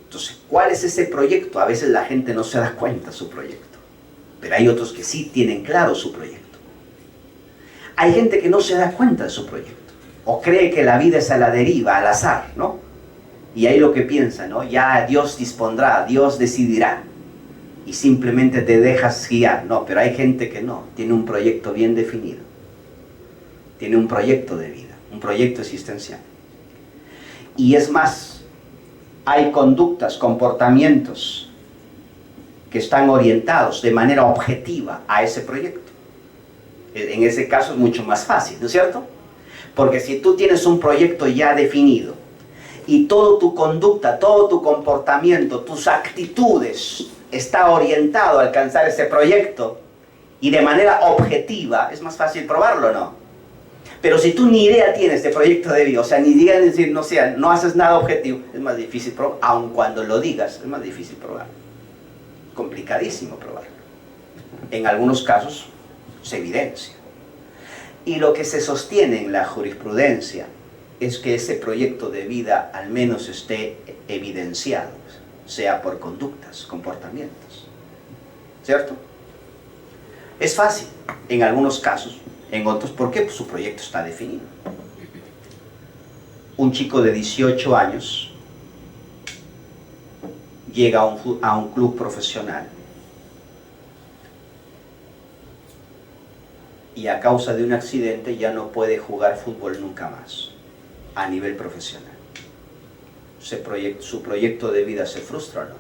Entonces, ¿cuál es ese proyecto? A veces la gente no se da cuenta de su proyecto, pero hay otros que sí tienen claro su proyecto. Hay gente que no se da cuenta de su proyecto, o cree que la vida es a la deriva, al azar, ¿no? Y ahí lo que piensa, ¿no? Ya Dios dispondrá, Dios decidirá, y simplemente te dejas guiar. No, pero hay gente que no, tiene un proyecto bien definido, tiene un proyecto de vida, un proyecto existencial. Y es más, hay conductas, comportamientos que están orientados de manera objetiva a ese proyecto. En ese caso es mucho más fácil, ¿no es cierto? Porque si tú tienes un proyecto ya definido y toda tu conducta, todo tu comportamiento, tus actitudes está orientado a alcanzar ese proyecto y de manera objetiva, es más fácil probarlo, ¿no? Pero si tú ni idea tienes de proyecto de vida, o sea, ni idea de decir, no haces nada objetivo, es más difícil probar, aun cuando lo digas, es más difícil probarlo. Complicadísimo probarlo. En algunos casos se evidencia. Y lo que se sostiene en la jurisprudencia es que ese proyecto de vida al menos esté evidenciado, sea por conductas, comportamientos. ¿Cierto? Es fácil en algunos casos, en otros, ¿por qué? Pues su proyecto está definido. Un chico de 18 años llega a un club profesional y a causa de un accidente ya no puede jugar fútbol nunca más a nivel profesional. ¿Su proyecto de vida se frustra o no?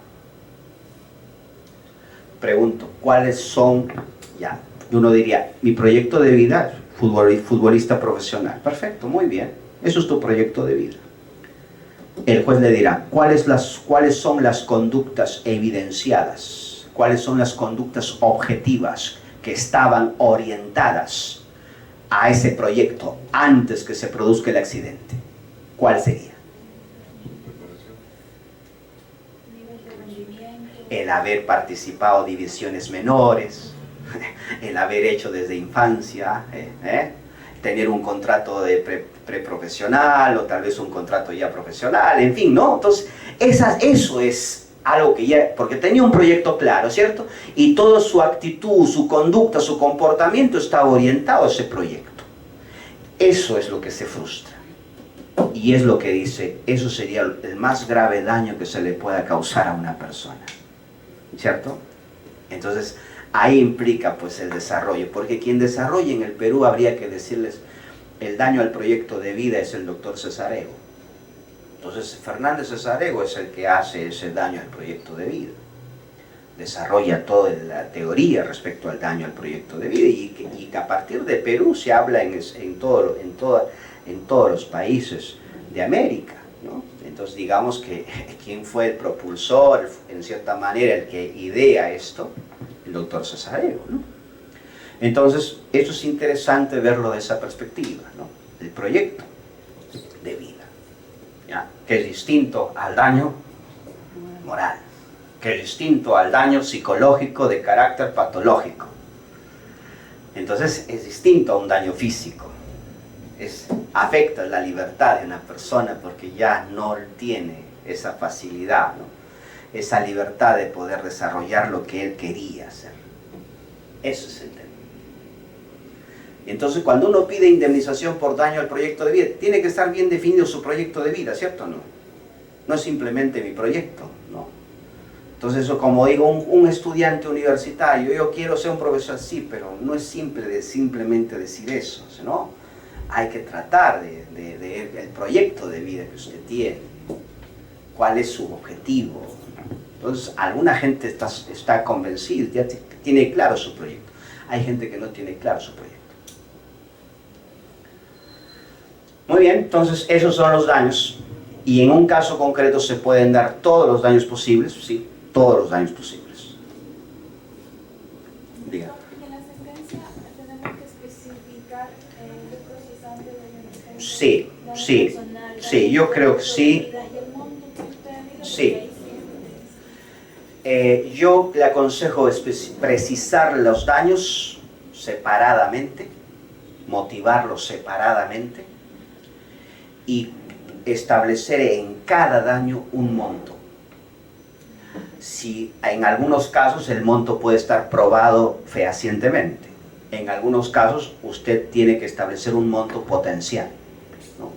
Pregunto, ¿cuáles son? Ya, uno diría, mi proyecto de vida, futbolista profesional. Perfecto, muy bien, eso es tu proyecto de vida. El juez le dirá, ¿cuáles son las conductas evidenciadas? ¿Cuáles son las conductas objetivas que estaban orientadas a ese proyecto antes que se produzca el accidente? ¿Cuál sería? El haber participado en divisiones menores, el haber hecho desde infancia, tener un contrato de preprofesional o tal vez un contrato ya profesional, en fin, ¿no? Entonces, eso es algo que ya, porque tenía un proyecto claro, ¿cierto? Y toda su actitud, su conducta, su comportamiento estaba orientado a ese proyecto. Eso es lo que se frustra. Y es lo que dice, eso sería el más grave daño que se le pueda causar a una persona, ¿cierto? Entonces, ahí implica pues el desarrollo, porque quien desarrolla en el Perú habría que decirles, el daño al proyecto de vida es el doctor Cesarego. Entonces, Fernández Cesarego es el que hace ese daño al proyecto de vida. Desarrolla toda la teoría respecto al daño al proyecto de vida y que a partir de Perú se habla en todos los países de América, ¿no? Entonces digamos que quién fue el propulsor, en cierta manera el que idea esto, el doctor Cesareo, ¿no? Entonces esto es interesante verlo de esa perspectiva, ¿no? El proyecto de vida, ¿ya? Que es distinto al daño moral, que es distinto al daño psicológico de carácter patológico. Entonces es distinto a un daño físico. Afecta la libertad de una persona porque ya no tiene esa facilidad, ¿no? Esa libertad de poder desarrollar lo que él quería hacer. Eso es el tema. Y entonces cuando uno pide indemnización por daño al proyecto de vida, tiene que estar bien definido su proyecto de vida, ¿cierto o no? No es simplemente mi proyecto, ¿no? Entonces eso, como digo, un estudiante universitario, yo quiero ser un profesor, sí, pero no es simple de simplemente decir eso, ¿no? Hay que tratar el proyecto de vida que usted tiene, cuál es su objetivo. Entonces, alguna gente está convencida, ya tiene claro su proyecto. Hay gente que no tiene claro su proyecto. Muy bien, entonces esos son los daños. Y en un caso concreto se pueden dar todos los daños posibles, sí, todos los daños posibles. Diga. En la sentencia tenemos que especificar el procesante de la Sí, sí, sí, yo creo que sí. Sí. Yo le aconsejo precisar los daños separadamente, motivarlos separadamente y establecer en cada daño un monto. Si en algunos casos el monto puede estar probado fehacientemente, en algunos casos usted tiene que establecer un monto potencial, ¿no?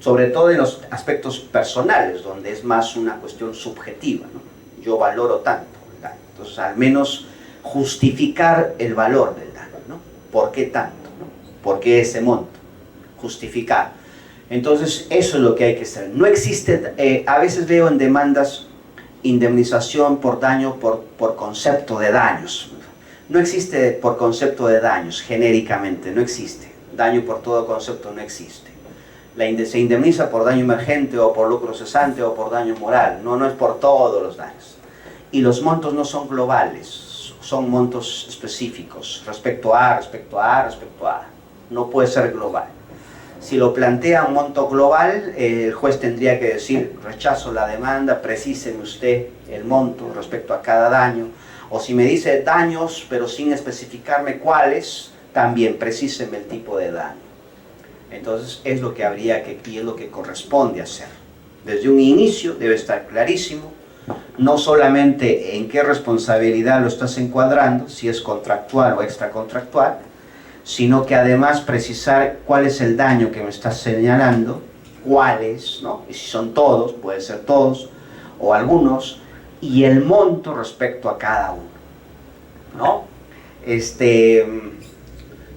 Sobre todo en los aspectos personales, donde es más una cuestión subjetiva, ¿no? Yo valoro tanto el daño, entonces al menos justificar el valor del daño, ¿no? ¿Por qué tanto, no? ¿Por qué ese monto? Justificar. Entonces eso es lo que hay que hacer. No existe, a veces veo en demandas indemnización por daño por concepto de daños. No existe por concepto de daños, genéricamente, no existe. Daño por todo concepto no existe. Se indemniza por daño emergente o por lucro cesante o por daño moral, no es por todos los daños. Y los montos no son globales, son montos específicos, respecto a, no puede ser global. Si lo plantea un monto global, el juez tendría que decir, rechazo la demanda, precíseme usted el monto respecto a cada daño. O si me dice daños, pero sin especificarme cuáles, también precíseme el tipo de daño. Entonces es lo que habría que, y es lo que corresponde hacer. Desde un inicio debe estar clarísimo, no solamente en qué responsabilidad lo estás encuadrando, si es contractual o extracontractual, sino que además precisar cuál es el daño que me estás señalando, cuáles, ¿no? Y si son todos, puede ser todos, o algunos, y el monto respecto a cada uno, ¿no?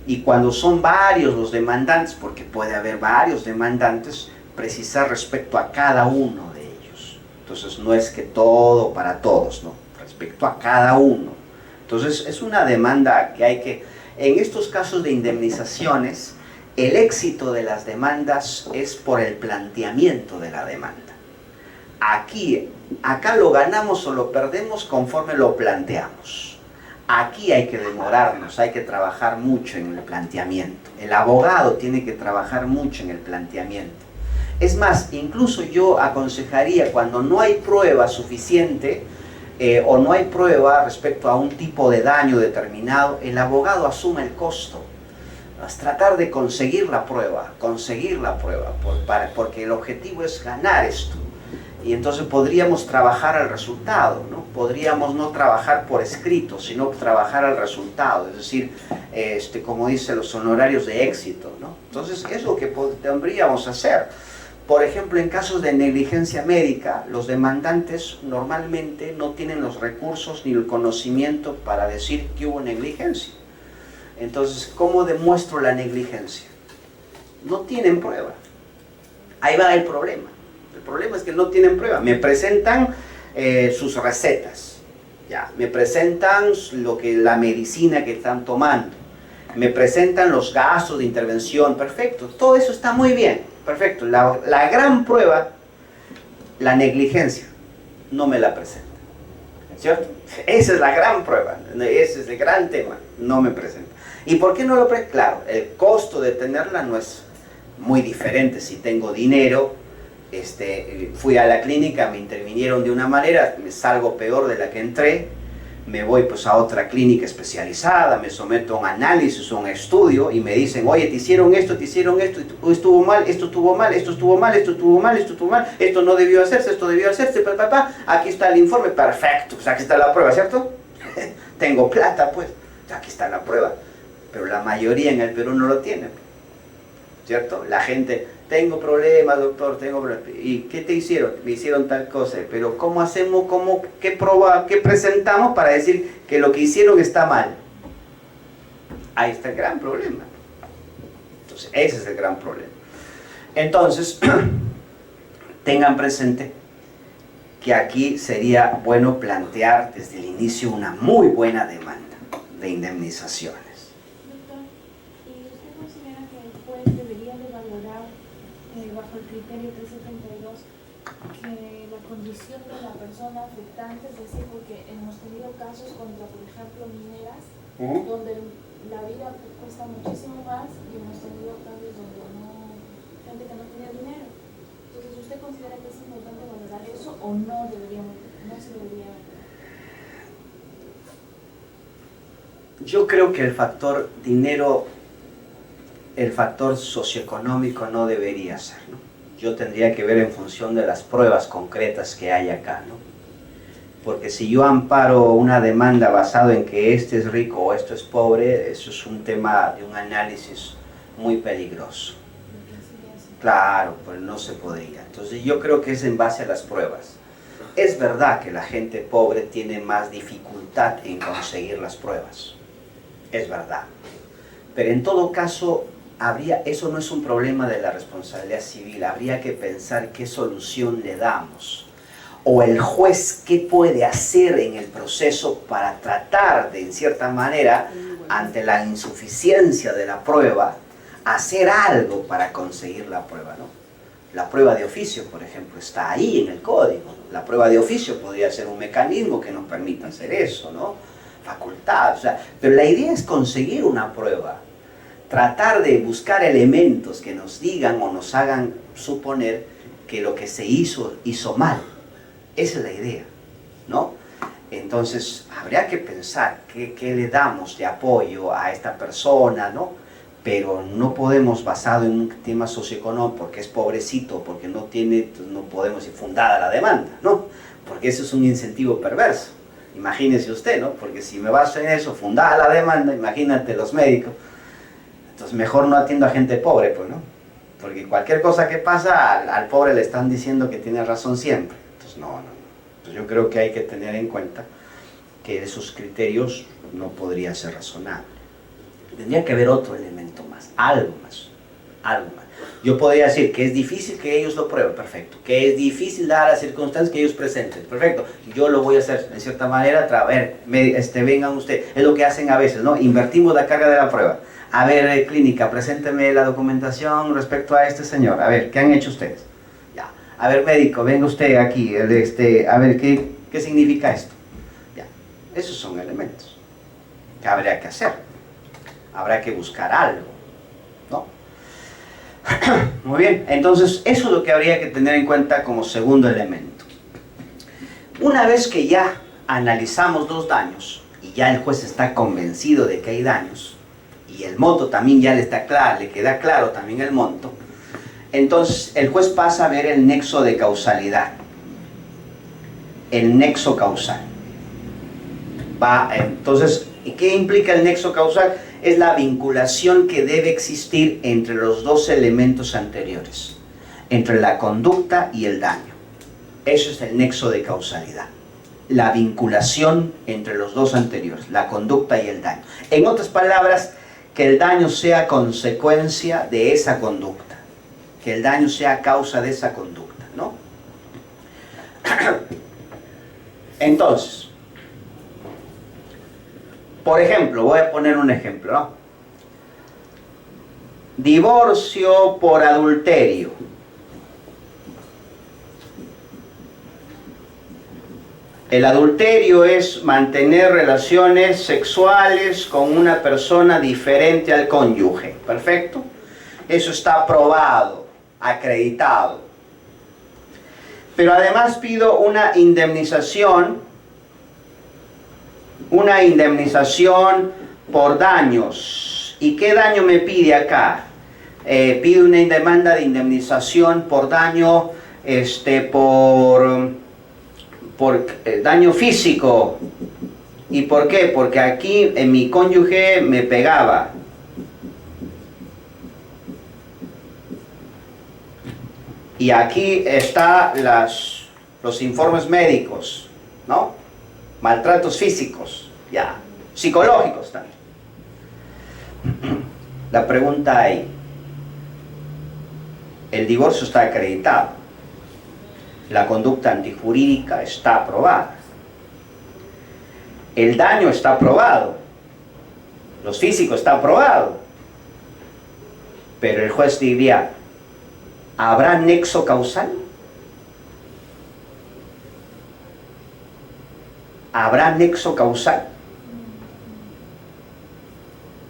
Y cuando son varios los demandantes, porque puede haber varios demandantes, precisar respecto a cada uno de ellos. Entonces no es que todo para todos, ¿no? Respecto a cada uno. Entonces es una demanda que hay que... En estos casos de indemnizaciones, el éxito de las demandas es por el planteamiento de la demanda. Acá lo ganamos o lo perdemos conforme lo planteamos. Aquí hay que demorarnos, hay que trabajar mucho en el planteamiento. El abogado tiene que trabajar mucho en el planteamiento. Es más, incluso yo aconsejaría cuando no hay prueba suficiente, o no hay prueba respecto a un tipo de daño determinado, el abogado asume el costo. Es tratar de conseguir la prueba, porque el objetivo es ganar esto. Y entonces podríamos trabajar al resultado, ¿no? Podríamos no trabajar por escrito, sino trabajar al resultado, es decir, como dice, los honorarios de éxito, ¿no? Entonces es lo que podríamos hacer. Por ejemplo, en casos de negligencia médica, los demandantes normalmente no tienen los recursos ni el conocimiento para decir que hubo negligencia. Entonces, ¿cómo demuestro la negligencia? No tienen prueba. Ahí va el problema. El problema es que no tienen prueba. Me presentan sus recetas, ya. Me presentan la medicina que están tomando. Me presentan los gastos de intervención. Perfecto. Todo eso está muy bien. Perfecto. La gran prueba la negligencia, no me la presenta, ¿cierto? Esa es la gran prueba, ese es el gran tema, no me presenta. ¿Y por qué no lo presenta? Claro, el costo de tenerla no es muy diferente. Si tengo dinero, fui a la clínica, me intervinieron de una manera, me salgo peor de la que entré, me voy pues a otra clínica especializada, me someto a un análisis, a un estudio y me dicen, oye, te hicieron esto, estuvo mal, esto estuvo mal, esto estuvo mal, esto estuvo mal, esto estuvo mal, esto no debió hacerse, esto debió hacerse, aquí está el informe, perfecto, pues aquí está la prueba, ¿cierto? Tengo plata, pues, aquí está la prueba, pero la mayoría en el Perú no lo tiene, ¿cierto? La gente, tengo problemas, doctor, tengo problemas. ¿Y qué te hicieron? Me hicieron tal cosa. Pero ¿cómo hacemos? ¿Qué prueba? ¿Qué presentamos para decir que lo que hicieron está mal? Ahí está el gran problema. Entonces, ese es el gran problema. Entonces, tengan presente que aquí sería bueno plantear desde el inicio una muy buena demanda de indemnizaciones. Bajo el criterio 372, que la condición de la persona afectante, es decir, porque hemos tenido casos contra, por ejemplo, mineras, donde la vida cuesta muchísimo más, y hemos tenido casos donde gente que no tenía dinero. Entonces, ¿usted considera que es importante valorar eso o no se debería? Yo creo que el factor dinero, el factor socioeconómico no debería ser, ¿no? Yo tendría que ver en función de las pruebas concretas que hay acá, ¿no? Porque si yo amparo una demanda basado en que este es rico o esto es pobre, eso es un tema de un análisis muy peligroso. Claro, pues no se podría. Entonces yo creo que es en base a las pruebas. Es verdad que la gente pobre tiene más dificultad en conseguir las pruebas. Es verdad. Pero en todo caso, eso no es un problema de la responsabilidad civil, habría que pensar qué solución le damos, o el juez qué puede hacer en el proceso para tratar de, en cierta manera, ante la insuficiencia de la prueba, hacer algo para conseguir la prueba, ¿no? La prueba de oficio, por ejemplo, está ahí en el código, ¿no? La prueba de oficio podría ser un mecanismo que nos permita hacer eso, ¿no? Facultad, o sea, pero la idea es conseguir una prueba, tratar de buscar elementos que nos digan o nos hagan suponer que lo que se hizo mal. Esa es la idea, ¿no? Entonces, habría que pensar qué le damos de apoyo a esta persona, ¿no? Pero no podemos, basado en un tema socioeconómico, porque es pobrecito, porque no tiene, no podemos ir fundada la demanda, ¿no? Porque eso es un incentivo perverso. Imagínese usted, ¿no? Porque si me baso en eso, fundada la demanda, imagínate los médicos. Entonces mejor no atiendo a gente pobre, pues, ¿no? Porque cualquier cosa que pasa, al pobre le están diciendo que tiene razón siempre. Entonces no. Entonces yo creo que hay que tener en cuenta que esos criterios no podría ser razonable. Tendría que haber otro elemento más, algo más. Yo podría decir que es difícil que ellos lo prueben, perfecto. Que es difícil dar las circunstancias que ellos presenten, perfecto. Yo lo voy a hacer, en cierta manera, vengan ustedes. Es lo que hacen a veces, ¿no? Invertimos la carga de la prueba. A ver, clínica, presénteme la documentación respecto a este señor. A ver, ¿qué han hecho ustedes? Ya. A ver, médico, venga usted aquí. A ver, ¿qué significa esto? Ya. Esos son elementos que habría que hacer. Habrá que buscar algo, ¿no? Muy bien, entonces eso es lo que habría que tener en cuenta como segundo elemento. Una vez que ya analizamos los daños y ya el juez está convencido de que hay daños, y el monto también ya le queda claro también el monto, entonces el juez pasa a ver el nexo de causalidad, el nexo causal. Entonces, ¿qué implica el nexo causal? Es la vinculación que debe existir entre los dos elementos anteriores, entre la conducta y el daño. Eso es el nexo de causalidad. La vinculación entre los dos anteriores, la conducta y el daño. En otras palabras, que el daño sea consecuencia de esa conducta, que el daño sea causa de esa conducta, ¿no? Entonces, por ejemplo, voy a poner un ejemplo, ¿no? Divorcio por adulterio. El adulterio es mantener relaciones sexuales con una persona diferente al cónyuge. ¿Perfecto? Eso está aprobado, acreditado. Pero además pido una indemnización por daños. ¿Y qué daño me pide acá? Pide una demanda de indemnización por daño, por daño físico. ¿Y por qué? Porque aquí mi cónyuge me pegaba. Y aquí están los informes médicos, ¿no? Maltratos físicos, ya, psicológicos también. La pregunta ahí, el divorcio está acreditado, la conducta antijurídica está aprobada, el daño está aprobado, los físicos está aprobado, pero el juez diría, ¿habrá nexo causal? ¿Habrá nexo causal?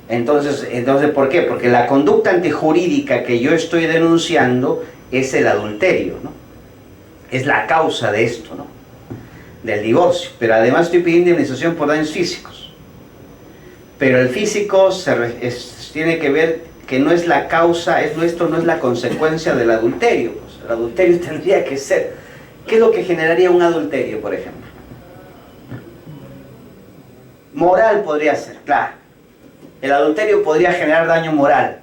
Entonces, ¿por qué? Porque la conducta antijurídica que yo estoy denunciando es el adulterio, ¿no? Es la causa de esto, ¿no? Del divorcio. Pero además estoy pidiendo indemnización por daños físicos. Pero el físico tiene que ver que no es la causa, esto no es la consecuencia del adulterio. Pues el adulterio tendría que ser, ¿qué es lo que generaría un adulterio, por ejemplo? Moral podría ser, claro. El adulterio podría generar daño moral.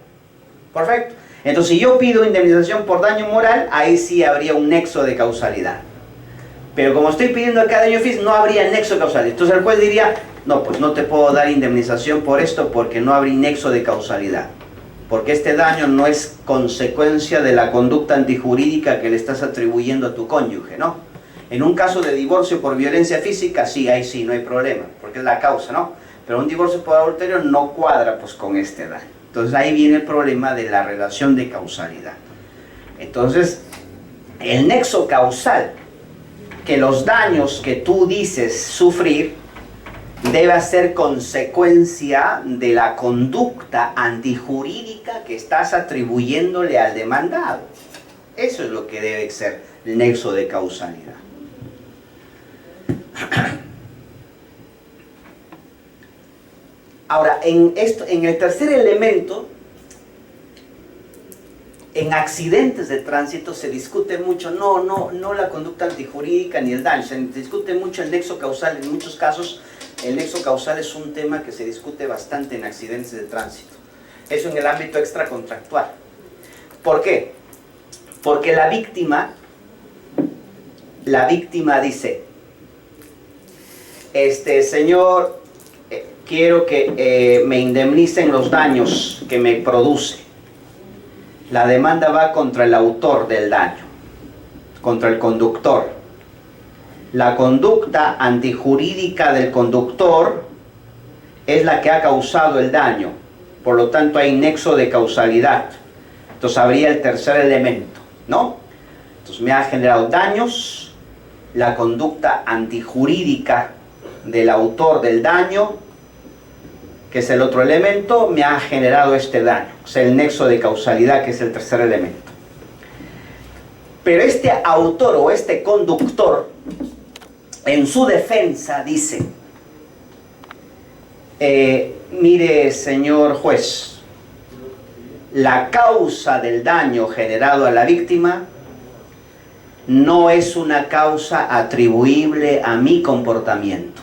Perfecto. Entonces, si yo pido indemnización por daño moral, ahí sí habría un nexo de causalidad. Pero como estoy pidiendo acá daño físico, no habría nexo de causalidad. Entonces el juez diría, no, pues no te puedo dar indemnización por esto porque no habría nexo de causalidad. Porque este daño no es consecuencia de la conducta antijurídica que le estás atribuyendo a tu cónyuge, ¿no? En un caso de divorcio por violencia física, sí, ahí sí, no hay problema, porque es la causa, ¿no? Pero un divorcio por adulterio no cuadra pues con este daño. Entonces ahí viene el problema de la relación de causalidad. Entonces, el nexo causal, que los daños que tú dices sufrir, debe ser consecuencia de la conducta antijurídica que estás atribuyéndole al demandado. Eso es lo que debe ser el nexo de causalidad. Ahora, en el tercer elemento, en accidentes de tránsito se discute mucho, no la conducta antijurídica ni el daño, se discute mucho el nexo causal. En muchos casos el nexo causal es un tema que se discute bastante en accidentes de tránsito. Eso en el ámbito extracontractual. ¿Por qué? Porque la víctima dice, señor, quiero que me indemnicen los daños que me produce. La demanda va contra el autor del daño, contra el conductor. La conducta antijurídica del conductor es la que ha causado el daño, por lo tanto hay nexo de causalidad. Entonces habría el tercer elemento, ¿no? Entonces me ha generado daños, la conducta antijurídica del autor del daño, que es el otro elemento, me ha generado este daño, o sea, el nexo de causalidad, que es el tercer elemento. Pero este autor o este conductor, en su defensa dice, mire, señor juez, la causa del daño generado a la víctima no es una causa atribuible a mi comportamiento.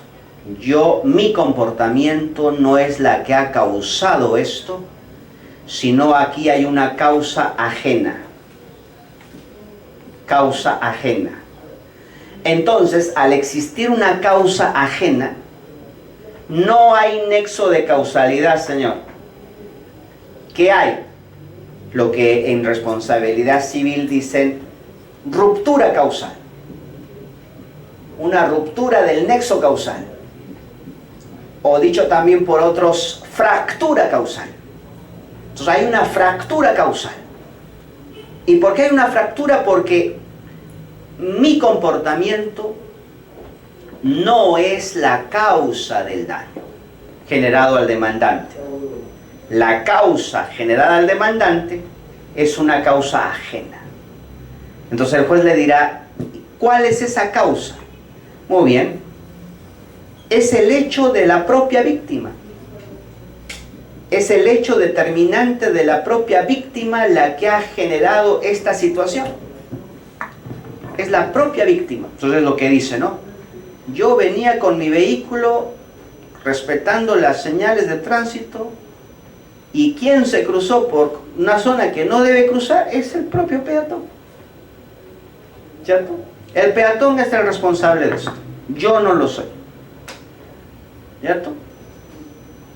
Mi comportamiento no es la que ha causado esto, sino aquí hay una causa ajena. Causa ajena. Entonces, al existir una causa ajena, no hay nexo de causalidad, señor. ¿Qué hay? Lo que en responsabilidad civil dicen ruptura causal. Una ruptura del nexo causal. O dicho también por otros, fractura causal. Entonces hay una fractura causal. ¿Y por qué hay una fractura? Porque mi comportamiento no es la causa del daño generado al demandante. La causa generada al demandante es una causa ajena. Entonces el juez le dirá, ¿cuál es esa causa? Muy bien, es el hecho de la propia víctima. Es el hecho determinante de la propia víctima la que ha generado esta situación. Es la propia víctima. Entonces lo que dice, ¿no? Yo venía con mi vehículo respetando las señales de tránsito y quien se cruzó por una zona que no debe cruzar es el propio peatón. ¿Cierto? El peatón es el responsable de esto. Yo no lo soy. ¿Cierto?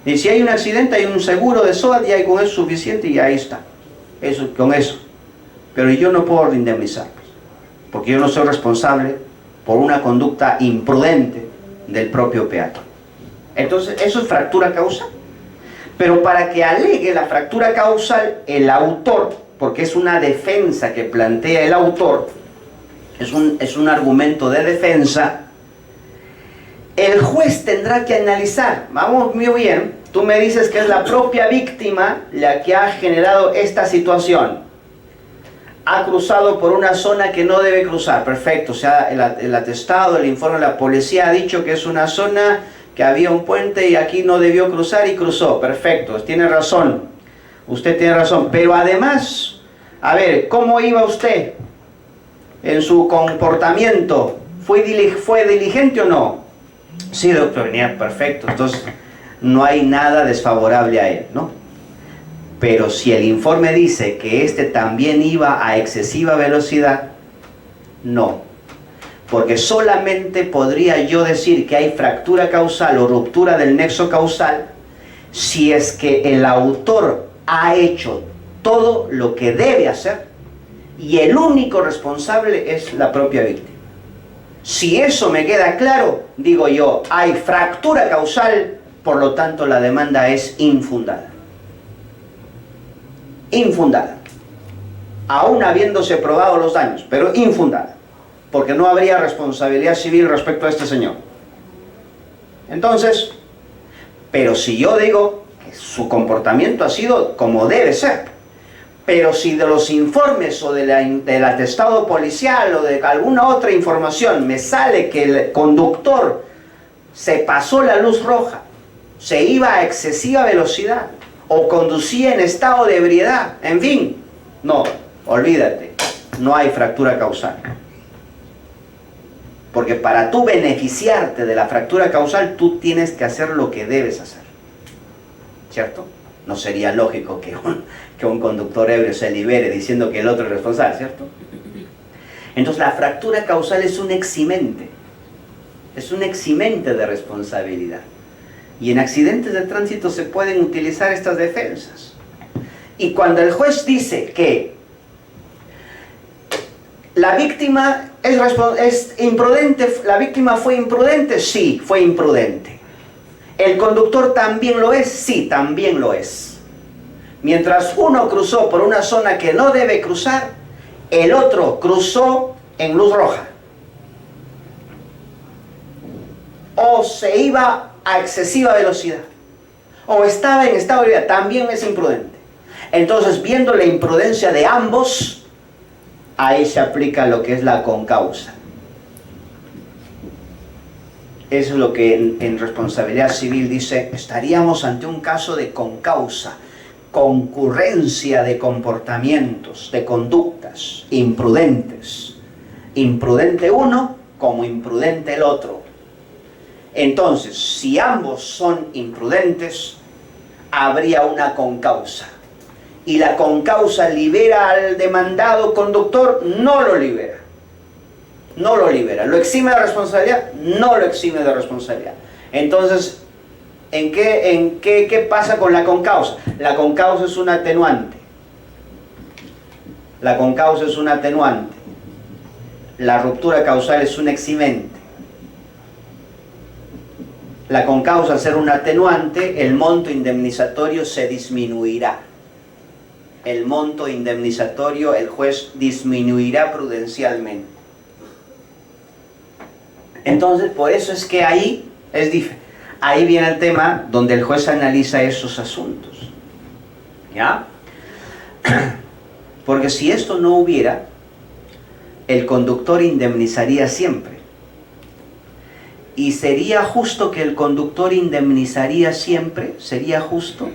Y si hay un accidente, hay un seguro de SOAT y hay con eso suficiente y ahí está. Eso, con eso. Pero yo no puedo indemnizarlos, porque yo no soy responsable por una conducta imprudente del propio peatón. Entonces, eso es fractura causal. Pero para que alegue la fractura causal, el autor, porque es una defensa que plantea el autor, es un argumento de defensa, el juez tendrá que analizar. Vamos muy bien, tú me dices que es la propia víctima la que ha generado esta situación. Ha cruzado por una zona que no debe cruzar, perfecto. O sea, el atestado, el informe de la policía ha dicho que es una zona que había un puente y aquí no debió cruzar y cruzó, perfecto, tiene razón. Usted tiene razón, pero además, a ver, ¿cómo iba usted en su comportamiento? ¿Fue diligente o no? Sí, doctor, venía perfecto, entonces no hay nada desfavorable a él, ¿no? Pero si el informe dice que este también iba a excesiva velocidad, no. Porque solamente podría yo decir que hay fractura causal o ruptura del nexo causal si es que el autor ha hecho todo lo que debe hacer y el único responsable es la propia víctima. Si eso me queda claro, digo yo, hay fractura causal, por lo tanto la demanda es infundada. Infundada. Aún habiéndose probado los daños, pero infundada. Porque no habría responsabilidad civil respecto a este señor. Entonces, pero si yo digo que su comportamiento ha sido como debe ser, pero si de los informes o del atestado policial o de alguna otra información me sale que el conductor se pasó la luz roja, se iba a excesiva velocidad o conducía en estado de ebriedad, en fin, no, olvídate, no hay fractura causal. Porque para tú beneficiarte de la fractura causal, tú tienes que hacer lo que debes hacer. ¿Cierto? No sería lógico que un conductor ebrio se libere diciendo que el otro es responsable, ¿cierto? Entonces la fractura causal es un eximente. Es un eximente de responsabilidad. Y en accidentes de tránsito se pueden utilizar estas defensas. Y cuando el juez dice que la víctima es imprudente, la víctima fue imprudente, sí, fue imprudente. ¿El conductor también lo es? Sí, también lo es. Mientras uno cruzó por una zona que no debe cruzar, el otro cruzó en luz roja. O se iba a excesiva velocidad, o estaba en estado de ebriedad, también es imprudente. Entonces, viendo la imprudencia de ambos, ahí se aplica lo que es la concausa. Eso es lo que en responsabilidad civil dice, estaríamos ante un caso de concausa, concurrencia de comportamientos, de conductas imprudentes. Imprudente uno como imprudente el otro. Entonces, si ambos son imprudentes, habría una concausa. Y la concausa libera al demandado conductor, no lo libera. No lo libera. ¿Lo exime de responsabilidad? No lo exime de responsabilidad. Entonces, ¿qué pasa con la concausa? La concausa es un atenuante. La concausa es un atenuante. La ruptura causal es un eximente. La concausa, al ser un atenuante, el monto indemnizatorio se disminuirá. El monto indemnizatorio el juez disminuirá prudencialmente. Entonces, por eso es que ahí ahí viene el tema donde el juez analiza esos asuntos. ¿Ya? Porque si esto no hubiera, el conductor indemnizaría siempre. ¿Y sería justo que el conductor indemnizaría siempre? ¿Sería justo?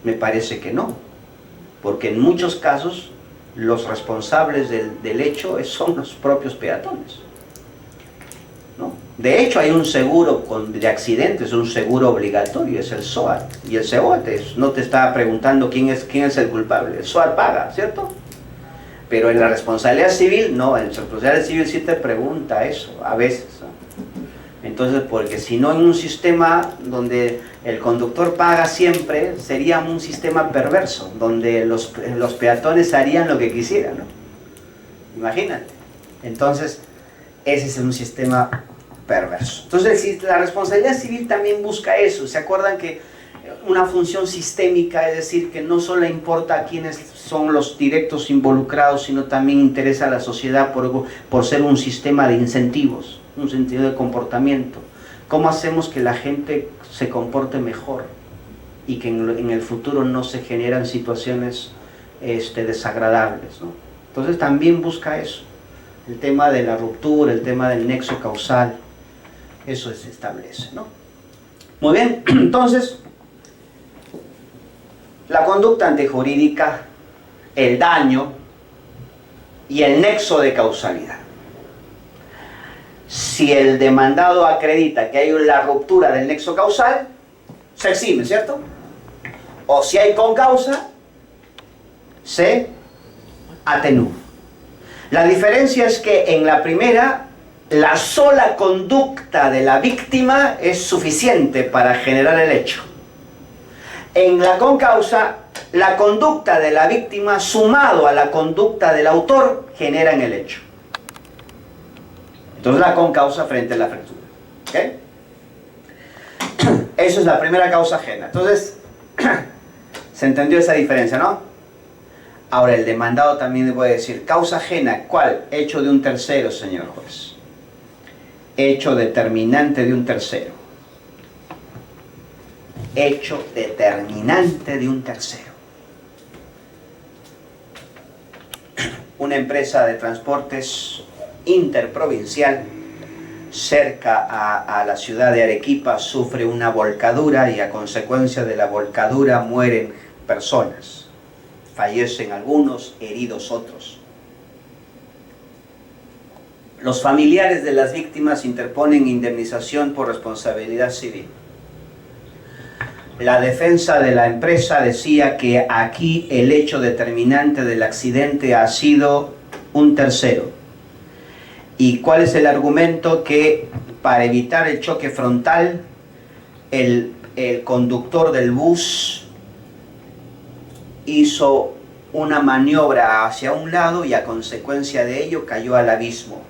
Me parece que no. Porque en muchos casos los responsables del hecho son los propios peatones, ¿no? De hecho hay un seguro de accidentes, un seguro obligatorio, es el SOAT. Y el SOAT no te está preguntando quién es el culpable, el SOAT paga, ¿cierto? Pero en la responsabilidad civil, no, en la responsabilidad civil sí te pregunta eso, a veces, ¿no? Entonces, porque si no, en un sistema donde el conductor paga siempre, sería un sistema perverso, donde los peatones harían lo que quisieran, ¿no? Imagínate. Entonces, ese es un sistema perverso. Entonces, la responsabilidad civil también busca eso. ¿Se acuerdan que una función sistémica, es decir, que no solo importa quiénes son los directos involucrados, sino también interesa a la sociedad por ser un sistema de incentivos, un sentido de comportamiento? ¿Cómo hacemos que la gente se comporte mejor y que en el futuro no se generan situaciones desagradables, ¿no? Entonces también busca eso, el tema de la ruptura, el tema del nexo causal, eso se establece, ¿no? Muy bien, entonces, la conducta antijurídica, el daño y el nexo de causalidad. Si el demandado acredita que hay la ruptura del nexo causal, se exime, ¿cierto? O si hay concausa, se atenúa. La diferencia es que en la primera, la sola conducta de la víctima es suficiente para generar el hecho. En la concausa, la conducta de la víctima sumado a la conducta del autor generan el hecho. Entonces la concausa frente a la fractura. ¿Ok? Eso es la primera causa ajena. Entonces, ¿se entendió esa diferencia, no? Ahora, el demandado también le puede decir, causa ajena, ¿cuál? Hecho de un tercero, señor juez. Hecho determinante de un tercero. Hecho determinante de un tercero. Una empresa de transportes interprovincial cerca a la ciudad de Arequipa sufre una volcadura y a consecuencia de la volcadura mueren personas. Fallecen algunos, heridos otros. Los familiares de las víctimas interponen indemnización por responsabilidad civil. La defensa de la empresa decía que aquí el hecho determinante del accidente ha sido un tercero. ¿Y cuál es el argumento? Que para evitar el choque frontal, el conductor del bus hizo una maniobra hacia un lado y a consecuencia de ello cayó al abismo,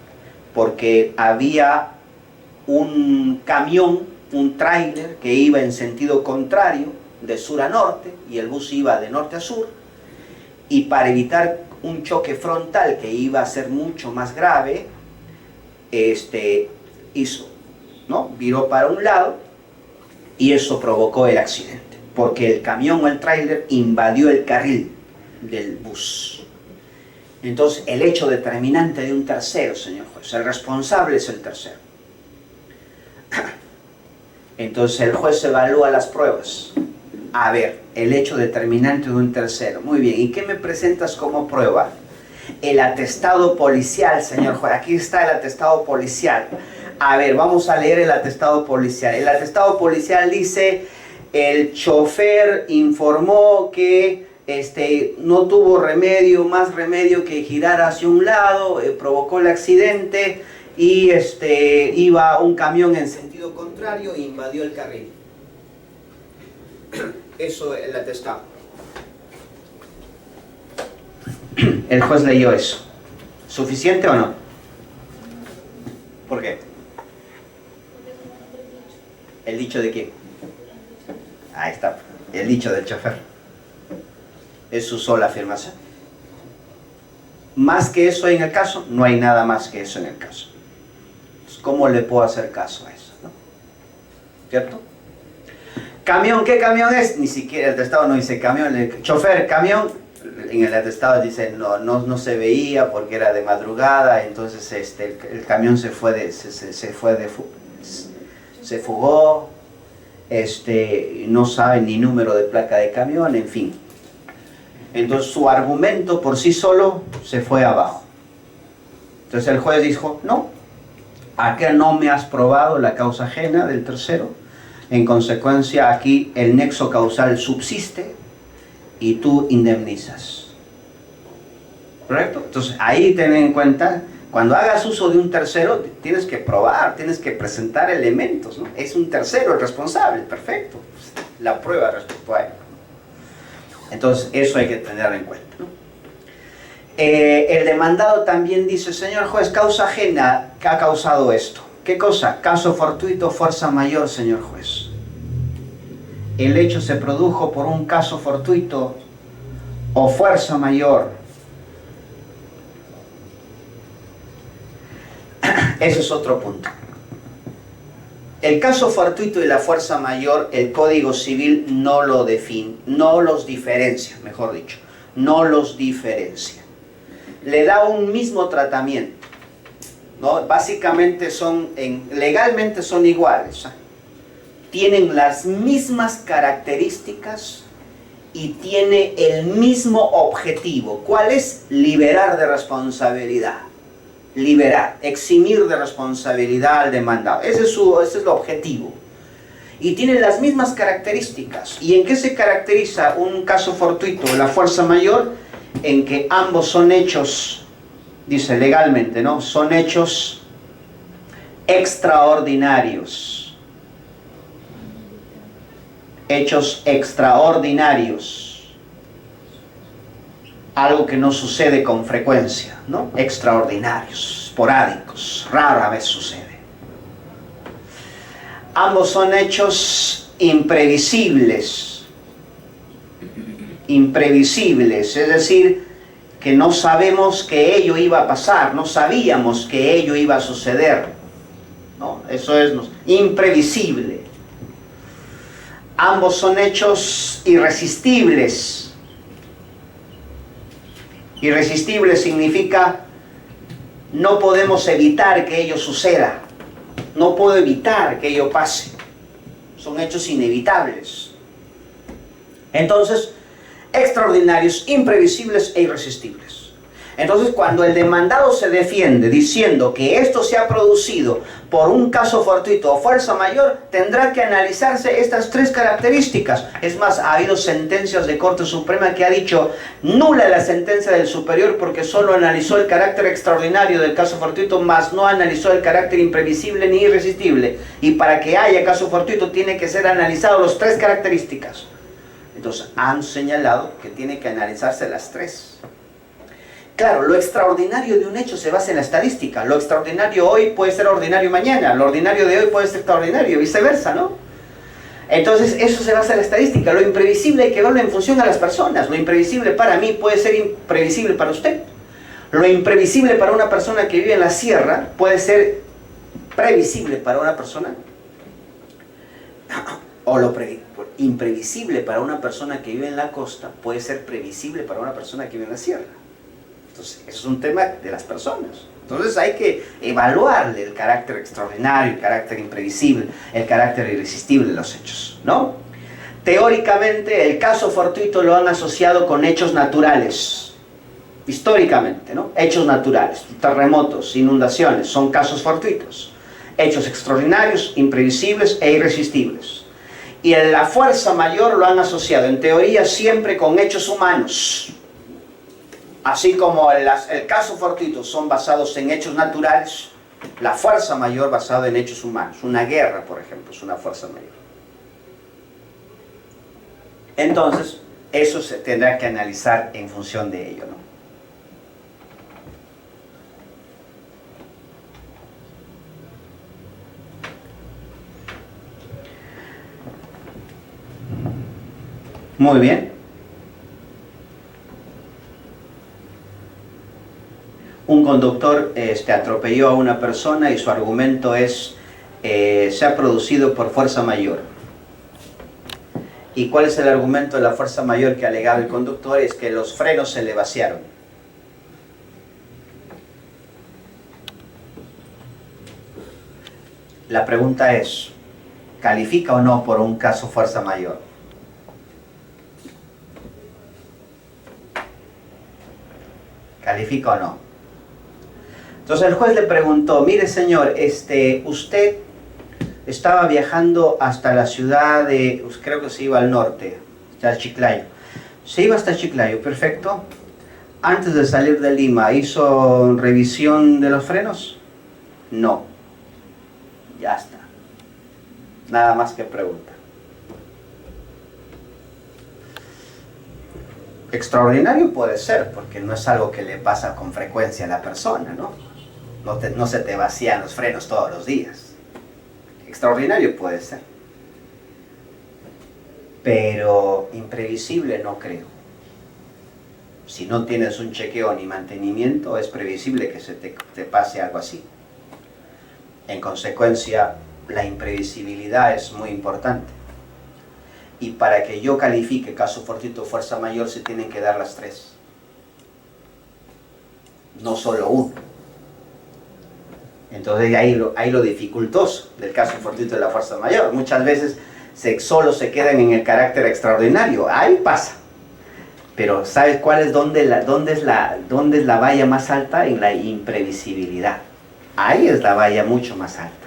porque había un camión, un tráiler que iba en sentido contrario, de sur a norte, y el bus iba de norte a sur, y para evitar un choque frontal que iba a ser mucho más grave, hizo, ¿no? Viró para un lado y eso provocó el accidente, porque el camión o el tráiler invadió el carril del bus. Entonces, el hecho determinante de un tercero, señor juez, el responsable es el tercero. Entonces, el juez evalúa las pruebas. A ver, el hecho determinante de un tercero. Muy bien, ¿y qué me presentas como prueba? El atestado policial, señor juez. Aquí está el atestado policial. A ver, vamos a leer el atestado policial. El atestado policial dice: el chofer informó que no tuvo más remedio que girar hacia un lado, provocó el accidente y iba un camión en sentido contrario e invadió el carril. Eso es el atestado. El juez leyó eso. ¿Suficiente o no? ¿Por qué? ¿El dicho de quién? Ahí está, el dicho del chofer. Es su sola afirmación. Más que eso en el caso, no hay nada más que eso en el caso. ¿cómo le puedo hacer caso a eso? ¿No? ¿Cierto? Camión, ¿qué camión es? Ni siquiera el atestado no dice camión. El chofer, camión, en el atestado dice no se veía porque era de madrugada, entonces el camión se fugó, no sabe ni número de placa de camión, en fin. Entonces su argumento por sí solo se fue abajo. Entonces el juez dijo, no, acá no me has probado la causa ajena del tercero, en consecuencia aquí el nexo causal subsiste y tú indemnizas. ¿Correcto? Entonces ahí ten en cuenta, cuando hagas uso de un tercero, tienes que probar, tienes que presentar elementos, ¿no? Es un tercero el responsable, perfecto. La prueba respecto a él. Entonces eso hay que tenerlo en cuenta, ¿no? El demandado también dice, señor juez, causa ajena que ha causado esto. ¿Qué cosa? Caso fortuito, fuerza mayor, señor juez. El hecho se produjo por un caso fortuito o fuerza mayor. Ese es otro punto. El caso fortuito y la fuerza mayor, el Código Civil no lo define, no los diferencia, mejor dicho, no los diferencia. Le da un mismo tratamiento, ¿no? Básicamente legalmente son iguales, ¿eh? Tienen las mismas características y tiene el mismo objetivo. ¿Cuál es? Liberar de responsabilidad. Liberar, eximir de responsabilidad al demandado. Ese es el objetivo. Y tienen las mismas características. ¿Y en qué se caracteriza un caso fortuito o la fuerza mayor? En que ambos son hechos, dice legalmente, ¿no? Son hechos extraordinarios. Hechos extraordinarios. Algo que no sucede con frecuencia, ¿no? Extraordinarios, esporádicos, rara vez sucede. Ambos son hechos imprevisibles. Imprevisibles, es decir, que no sabemos que ello iba a pasar, no sabíamos que ello iba a suceder, ¿no? Eso es imprevisible. Ambos son hechos irresistibles. Irresistible significa no podemos evitar que ello suceda, no puedo evitar que ello pase, son hechos inevitables. Entonces, extraordinarios, imprevisibles e irresistibles. Entonces, cuando el demandado se defiende diciendo que esto se ha producido por un caso fortuito o fuerza mayor, tendrá que analizarse estas tres características. Es más, ha habido sentencias de Corte Suprema que ha dicho nula la sentencia del superior porque solo analizó el carácter extraordinario del caso fortuito, mas no analizó el carácter imprevisible ni irresistible. Y para que haya caso fortuito tiene que ser analizado las tres características. Entonces, han señalado que tiene que analizarse las tres. Claro, lo extraordinario de un hecho se basa en la estadística. Lo extraordinario hoy puede ser ordinario mañana. Lo ordinario de hoy puede ser extraordinario, viceversa, ¿no? Entonces, eso se basa en la estadística. Lo imprevisible hay que verlo en función a las personas. Lo imprevisible para mí puede ser imprevisible para usted. Lo imprevisible para una persona que vive en la sierra puede ser previsible para una persona. O lo imprevisible para una persona que vive en la costa puede ser previsible para una persona que vive en la sierra. Entonces, eso es un tema de las personas. Entonces hay que evaluarle el carácter extraordinario, el carácter imprevisible, el carácter irresistible de los hechos, ¿no? Teóricamente, el caso fortuito lo han asociado con hechos naturales. Históricamente, ¿no? Hechos naturales, terremotos, inundaciones, son casos fortuitos. Hechos extraordinarios, imprevisibles e irresistibles. Y en la fuerza mayor lo han asociado, en teoría, siempre con hechos humanos. Así como el caso fortuito son basados en hechos naturales, la fuerza mayor basada en hechos humanos. Una guerra, por ejemplo, es una fuerza mayor. Entonces, eso se tendrá que analizar en función de ello, ¿no? Muy bien. un conductor atropelló a una persona y su argumento es se ha producido por fuerza mayor. ¿Y cuál es el argumento de la fuerza mayor que alegaba el conductor? Es que los frenos se le vaciaron. La pregunta es, ¿califica o no por un caso fuerza mayor? ¿Califica o no? Entonces el juez le preguntó, mire señor, usted estaba viajando hasta la ciudad de, creo que se iba al norte, hasta Chiclayo. Se iba hasta Chiclayo, perfecto. Antes de salir de Lima, ¿hizo revisión de los frenos? No. Ya está. Nada más que pregunta. Extraordinario puede ser, porque no es algo que le pasa con frecuencia a la persona, ¿no? No se te vacían los frenos todos los días. Extraordinario puede ser. Pero imprevisible no creo. Si no tienes un chequeo ni mantenimiento, es previsible que se te pase algo así. En consecuencia, la imprevisibilidad es muy importante. Y para que yo califique caso fortuito o fuerza mayor, se tienen que dar las tres. No solo uno. Entonces ahí lo dificultoso del caso fortuito de la fuerza mayor. Muchas veces solo se quedan en el carácter extraordinario. Ahí pasa. Pero ¿sabes dónde es la valla más alta? En la imprevisibilidad. Ahí es la valla mucho más alta.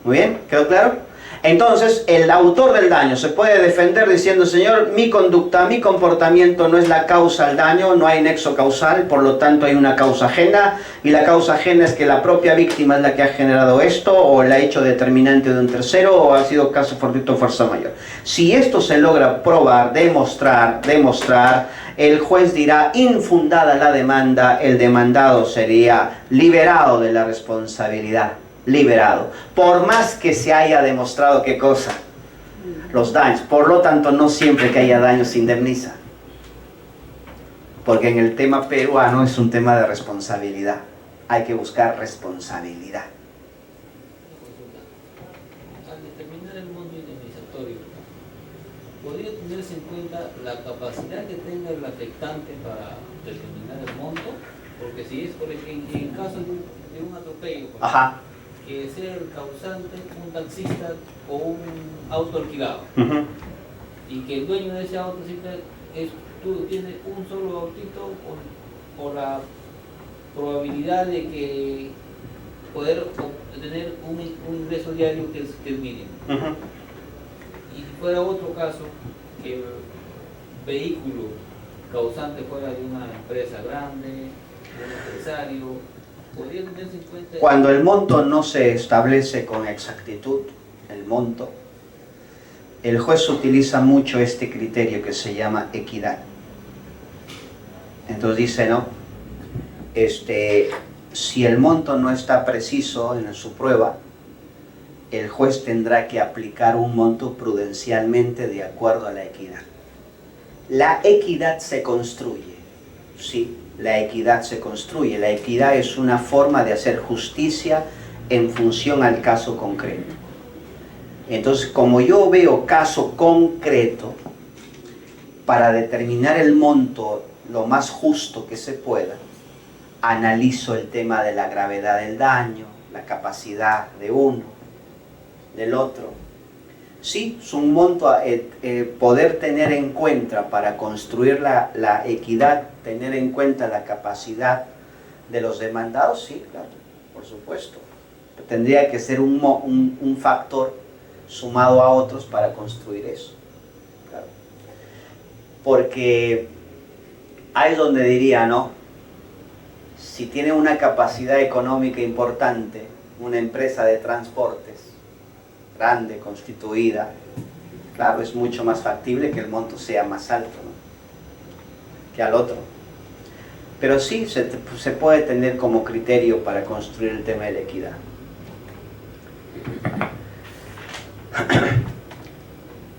Muy bien, ¿quedó claro? Entonces, el autor del daño se puede defender diciendo, señor, mi conducta, mi comportamiento no es la causa del daño, no hay nexo causal, por lo tanto hay una causa ajena, y la causa ajena es que la propia víctima es la que ha generado esto, o el hecho determinante de un tercero, o ha sido caso fortuito o fuerza mayor. Si esto se logra probar, demostrar, el juez dirá, infundada la demanda, el demandado sería liberado de la responsabilidad. Liberado, por más que se haya demostrado qué cosa, los daños. Por lo tanto, no siempre que haya daños se indemniza, porque en el tema peruano es un tema de responsabilidad. Hay que buscar responsabilidad. Al determinar el monto indemnizatorio, ¿podría tenerse en cuenta la capacidad que tenga el afectante para determinar el monto? Porque si es, por ejemplo, en caso de un atropello, Ajá. que sea el causante un taxista o un auto alquilado, y que el dueño de ese auto tiene un solo autito por la probabilidad de que poder obtener un ingreso diario que es mínimo. Y si fuera otro caso, que el vehículo causante fuera de una empresa grande, de un empresario, ¿podría tenerse en cuenta? Cuando el monto no se establece con exactitud, el juez utiliza mucho este criterio que se llama equidad. Entonces dice, ¿no? Si el monto no está preciso en su prueba, el juez tendrá que aplicar un monto prudencialmente de acuerdo a la equidad. La equidad se construye, sí. La equidad se construye. La equidad es una forma de hacer justicia en función al caso concreto. Entonces, como yo veo caso concreto, para determinar el monto lo más justo que se pueda, analizo el tema de la gravedad del daño, la capacidad de uno, del otro. Sí, es un monto poder tener en cuenta para construir la equidad, tener en cuenta la capacidad de los demandados, sí, claro, por supuesto. Tendría que ser un factor sumado a otros para construir eso. Claro. Porque ahí es donde diría, ¿no? Si tiene una capacidad económica importante, una empresa de transportes, grande, constituida, claro, es mucho más factible que el monto sea más alto, ¿no? Que al otro. Pero sí se puede tener como criterio para construir el tema de la equidad.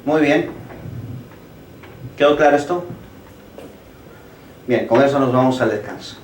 Muy bien. ¿Quedó claro esto? Bien, con eso nos vamos al descanso.